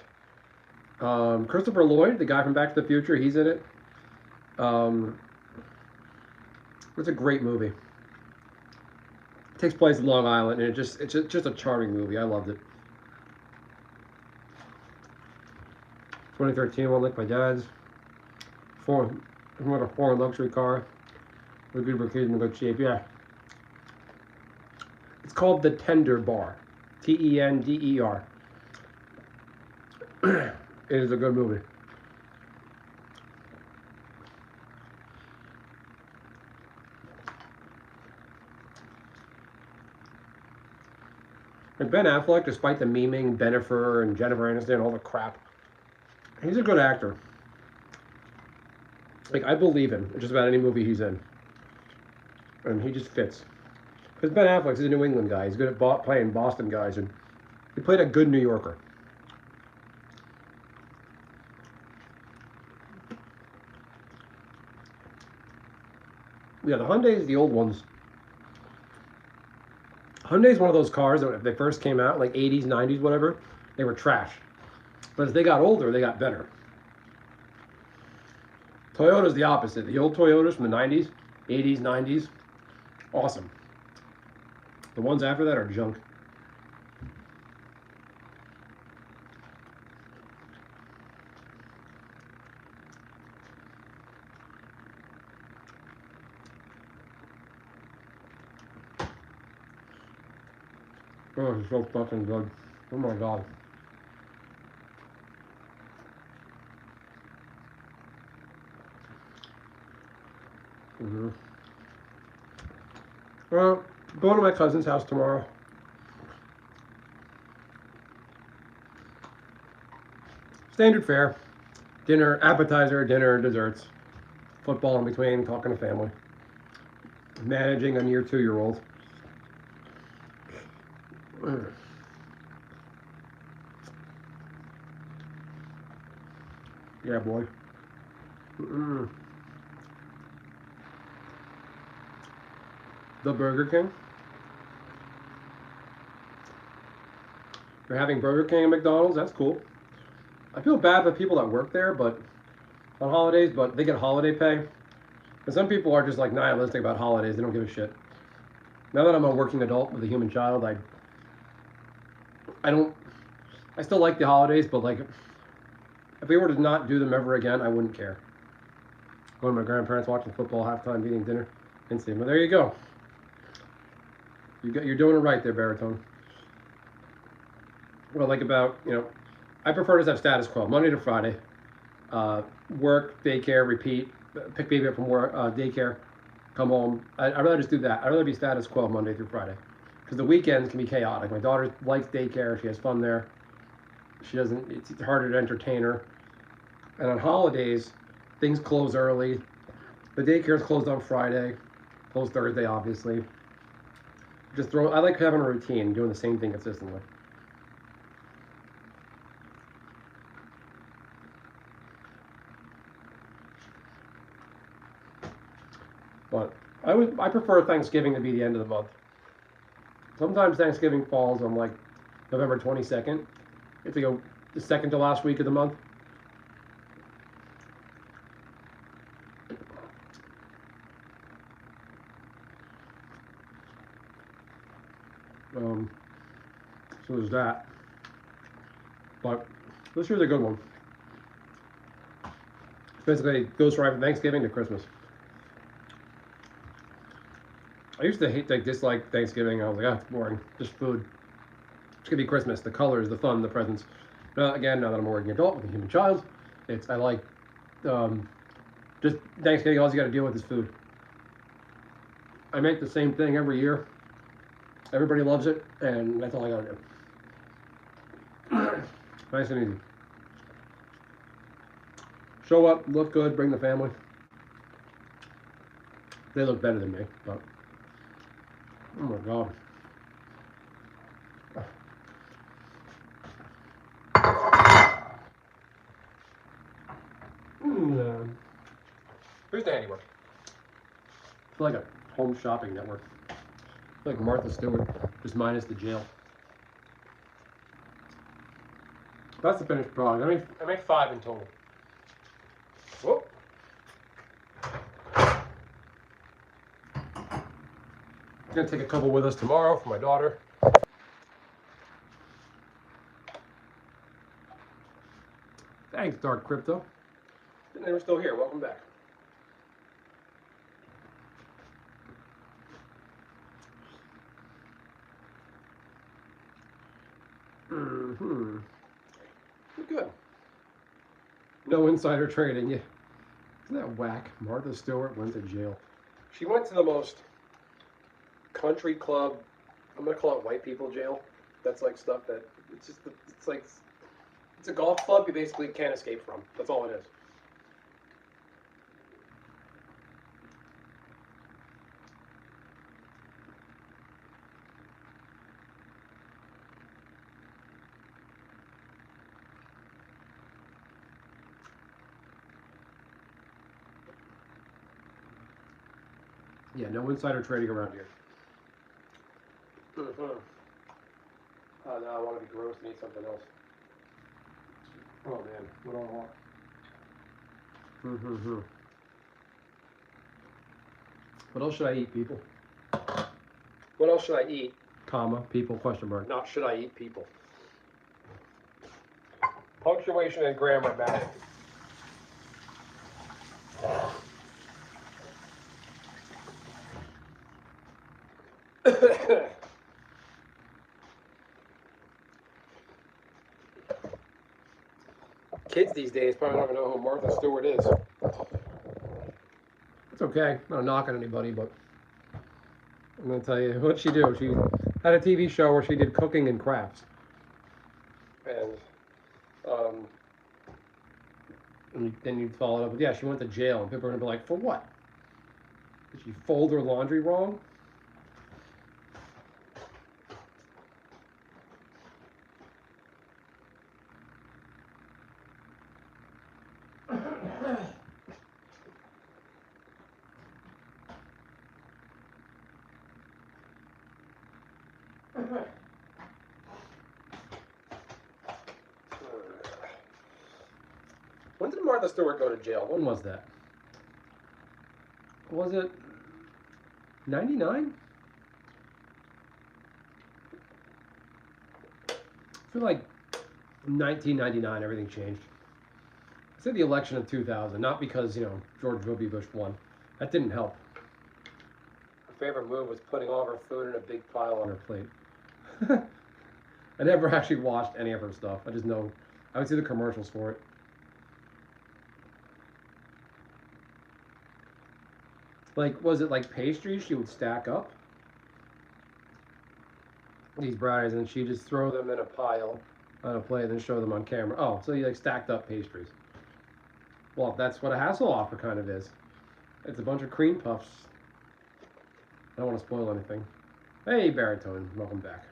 Christopher Lloyd, the guy from Back to the Future. He's in it. It's a great movie. It takes place in Long Island, and it's just a charming movie. I loved it. 2013 one, like my dad's. From a foreign luxury car. With good location in good shape. Yeah. It's called The Tender Bar. Tender. It is a good movie. And Ben Affleck, despite the memeing, Bennifer and Jennifer Aniston, all the crap, he's a good actor. Like, I believe him in just about any movie he's in. And he just fits. Because Ben Affleck's a New England guy. He's good at playing Boston guys. And he played a good New Yorker. Yeah, the Hyundais, the old ones. Hyundai's one of those cars that if they first came out, like 80s, 90s, whatever, they were trash. But as they got older, they got better. Toyota's the opposite. The old Toyotas from the 90s, 80s, 90s, awesome. The ones after that are junk. Oh, it's so fucking good. Oh my god. Well, going to my cousin's house tomorrow. Standard fare. Dinner, appetizer, dinner, desserts. Football in between, talking to family. Managing a near 2-year-old. Yeah, boy. The Burger King. They're having Burger King and McDonald's. That's cool. I feel bad for people that work there, but on holidays, but they get holiday pay. And some people are just like nihilistic about holidays. They don't give a shit. Now that I'm a working adult with a human child, I still like the holidays, but like, if we were to not do them ever again, I wouldn't care. Going to my grandparents, watching football, halftime, eating dinner, and saying, well, there you go. You're doing it right there, Baritone. What I like about, I prefer to have status quo, Monday to Friday. Work, daycare, repeat, pick baby up from work, daycare, come home. I'd rather just do that. I'd rather be status quo Monday through Friday. Because the weekends can be chaotic. My daughter likes daycare, she has fun there. It's harder to entertain her. And on holidays, things close early. The daycare's closed on Friday, closed Thursday, obviously. I like having a routine, doing the same thing consistently. But I prefer Thanksgiving to be the end of the month. Sometimes Thanksgiving falls on like November 22nd. If you go the second to last week of the month. So there's that. But this year's a good one. Basically, it goes right from Thanksgiving to Christmas. I used to dislike Thanksgiving. I was like, it's boring. Just food. It's gonna be Christmas. The colors, the fun, the presents. Again, now that I'm a working adult with a human child, I like just Thanksgiving. All you got to deal with is food. I make the same thing every year. Everybody loves it, and that's all I gotta do. Nice and easy. Show up, look good, bring the family. They look better than me, but oh my god. Here's the handiwork. It's like a home shopping network. It's like Martha Stewart, just minus the jail. That's the finished product. I make 5 in total. Whoop. I'm gonna take a couple with us tomorrow for my daughter. Thanks, Dark Crypto. And they were still here. Welcome back. Mm-hmm. Good. No insider trading. Yeah. Isn't that whack? Martha Stewart went to jail. She went to the most country club, I'm gonna call it white people jail. That's like stuff that it's like it's a golf club you basically can't escape from. That's all it is. Yeah, no insider trading around here. Mm-hmm. Now I want to be gross and eat something else. Oh man, what do I want? Mm-hmm. What else should I eat, people? What else should I eat? Comma, people, question mark. Not should I eat people. Punctuation and grammar matter. Kids these days probably don't even know who Martha Stewart is. It's okay. I'm not knocking anybody, but I'm going to tell you what she do. She had a TV show where she did cooking and crafts. And then you'd follow it up with, yeah, she went to jail. And people are going to be like, for what? Did she fold her laundry wrong? When did Martha Stewart go to jail? When was that? Was it 99? I feel like 1999 everything changed. I said the election of 2000, not because, George W. Bush won. That didn't help. Her favorite move was putting all of her food in a big pile on her plate. I never actually watched any of her stuff. I just know I would see the commercials for it. Like, was it like pastries she would stack up? These brownies, and she'd just throw them in a pile on a plate and then show them on camera. Oh, so you like stacked up pastries. Well, that's what a Hasselhoff kind of is. It's a bunch of cream puffs. I don't want to spoil anything. Hey, Baritone, welcome back.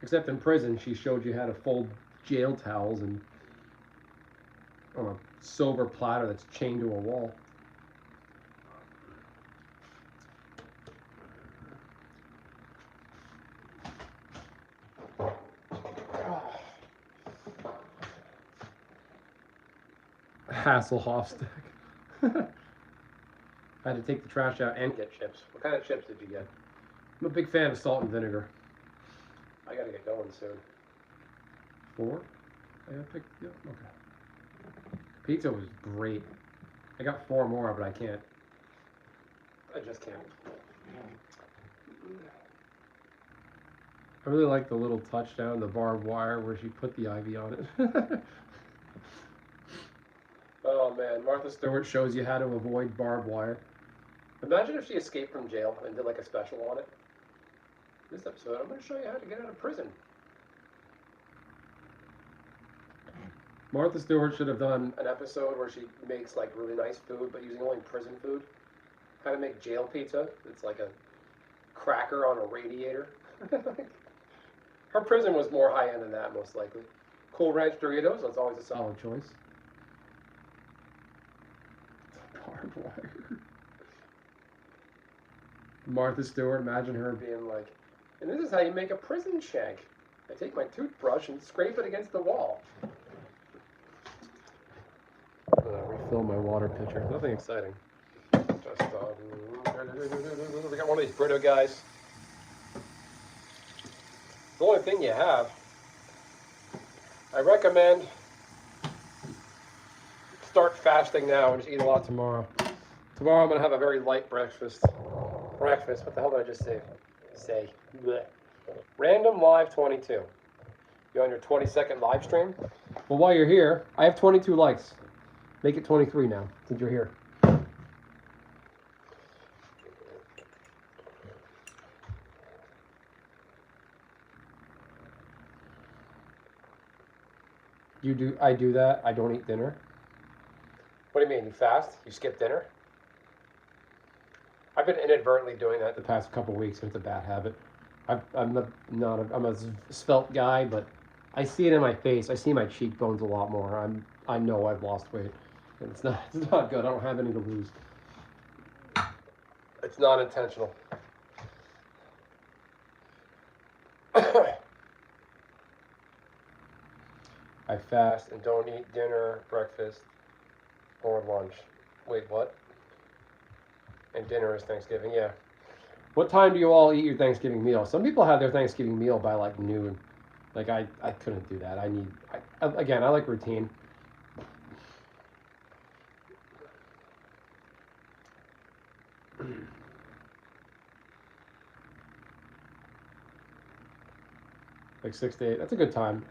Except in prison, she showed you how to fold jail towels and on a silver platter that's chained to a wall. Hasselhoff stack. I had to take the trash out and get chips. What kind of chips did you get? I'm a big fan of salt and vinegar. I gotta get going soon. 4? I picked, yeah, okay. Pizza was great. I got 4 more, but I can't. I just can't. I really like the little touchdown, the barbed wire where she put the ivy on it. Oh man, Martha Stewart shows you how to avoid barbed wire. Imagine if she escaped from jail and did like a special on it. This episode, I'm going to show you how to get out of prison. Martha Stewart should have done an episode where she makes like really nice food, but using only prison food. How to make jail pizza. It's like a cracker on a radiator. Her prison was more high end than that, most likely. Cool Ranch Doritos, that's always a solid choice. Barbed wire. Martha Stewart, imagine her being like, and this is how you make a prison shank. I take my toothbrush and scrape it against the wall. Refill my water pitcher. Nothing exciting. Just, we got one of these Brito guys. The only thing you have, I recommend start fasting now and just eat a lot tomorrow. Tomorrow I'm going to have a very light breakfast. Breakfast? What the hell did I just say? Blech. Random Live 22. You're on your 22nd live stream? Well, while you're here, I have 22 likes. Make it 23 now, since you're here. I do that. I don't eat dinner. What do you mean? You fast? You skip dinner? I've been inadvertently doing that the past couple weeks, and it's a bad habit. I'm a svelte guy, but I see it in my face. I see my cheekbones a lot more. I know I've lost weight. And it's not good. I don't have any to lose. It's not intentional. I fast and don't eat dinner, breakfast, or lunch. Wait, what? And dinner is Thanksgiving, yeah. What time do you all eat your Thanksgiving meal? Some people have their Thanksgiving meal by like noon. Like I couldn't do that. Again, I like routine. Like 6 to 8. That's a good time.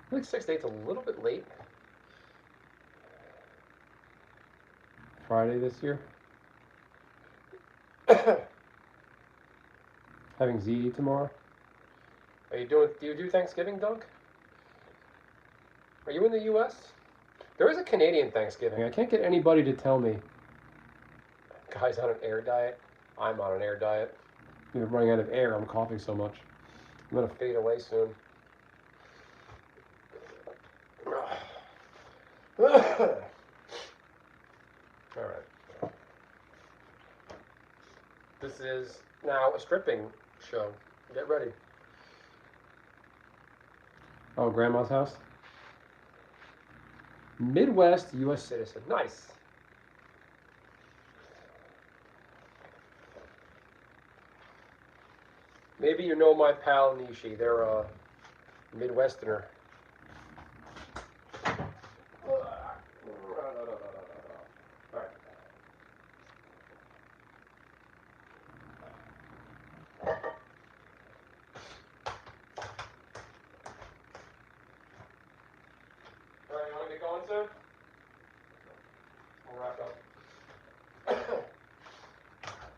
I think 6 to 8's a little bit late. Friday this year. Having ziti tomorrow. Do you do Thanksgiving, Dunk? Are you in the U.S.? There is a Canadian Thanksgiving. I can't get anybody to tell me. Guy's on an air diet. I'm on an air diet. I'm running out of air. I'm coughing so much. I'm gonna fade away soon. All right. This is now a stripping show. Get ready. Oh, Grandma's house? Midwest U.S. citizen. Nice. Maybe you know my pal Nishi. They're a Midwesterner.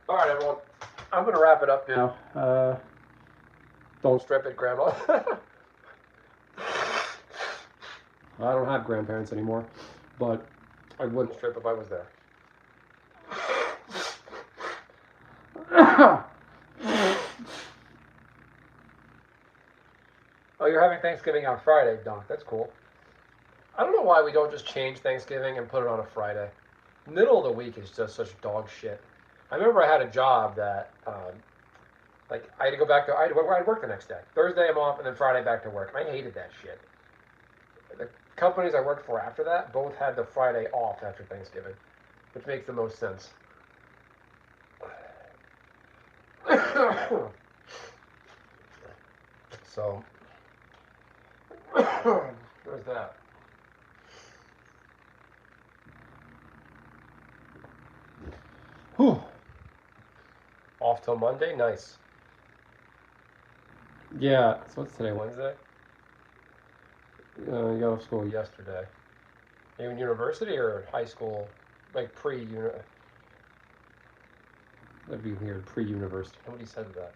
All right, everyone. I'm going to wrap it up now. Don't strip it, Grandma. I don't have grandparents anymore, but I wouldn't strip if I was there. Oh, you're having Thanksgiving on Friday, Dunk. That's cool. I don't know why we don't just change Thanksgiving and put it on a Friday. Middle of the week is just such dog shit. I remember I had a job that, like, I had to go back to, I'd work the next day. Thursday I'm off, and then Friday back to work. I hated that shit. The companies I worked for after that both had the Friday off after Thanksgiving, which makes the most sense. So, there's that. Whew. Off till Monday? Nice. Yeah, so what's today, Wednesday? You got off school yesterday. Are you in university or high school? Like pre-uni? That'd be weird, pre-university. Nobody said that.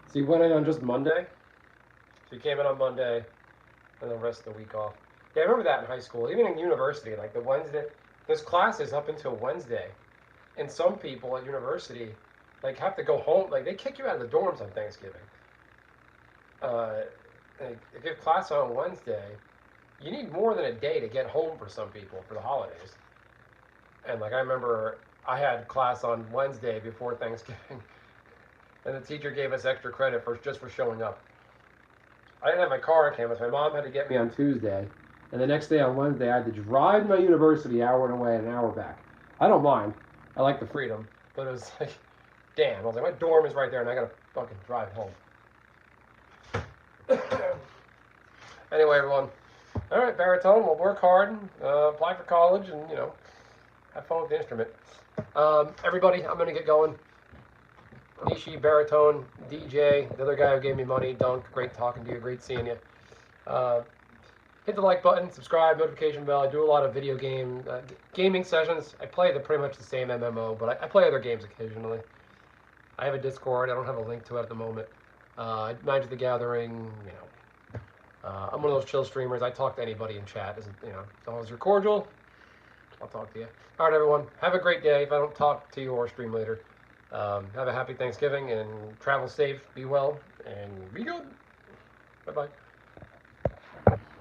So you went in on just Monday? So you came in on Monday, and the rest of the week off. Yeah, I remember that in high school. Even in university, like the Wednesday, there's classes up until Wednesday. And some people at university like have to go home. Like they kick you out of the dorms on Thanksgiving. They give class on Wednesday. You need more than a day to get home for some people for the holidays. And like I remember, I had class on Wednesday before Thanksgiving, and the teacher gave us extra credit for just for showing up. I didn't have my car on campus. My mom had to get me on Tuesday, and the next day on Wednesday, I had to drive to my university hour and away and an hour back. I don't mind. I like the freedom, but it was like, damn. I was like, my dorm is right there, and I gotta fucking drive home. Anyway, everyone. All right, baritone. We'll work hard, apply for college, and have fun with the instrument. Everybody, I'm gonna get going. Nishi, baritone, DJ, the other guy who gave me money, Dunk. Great talking to you. Great seeing you. Hit the like button, subscribe, notification bell. I do a lot of video gaming sessions. I play pretty much the same MMO, but I play other games occasionally. I have a Discord. I don't have a link to it at the moment. Magic the Gathering, I'm one of those chill streamers. I talk to anybody in chat. As long as you're cordial, I'll talk to you. All right, everyone. Have a great day. If I don't talk to you or stream later, have a happy Thanksgiving and travel safe. Be well and be good. Bye-bye.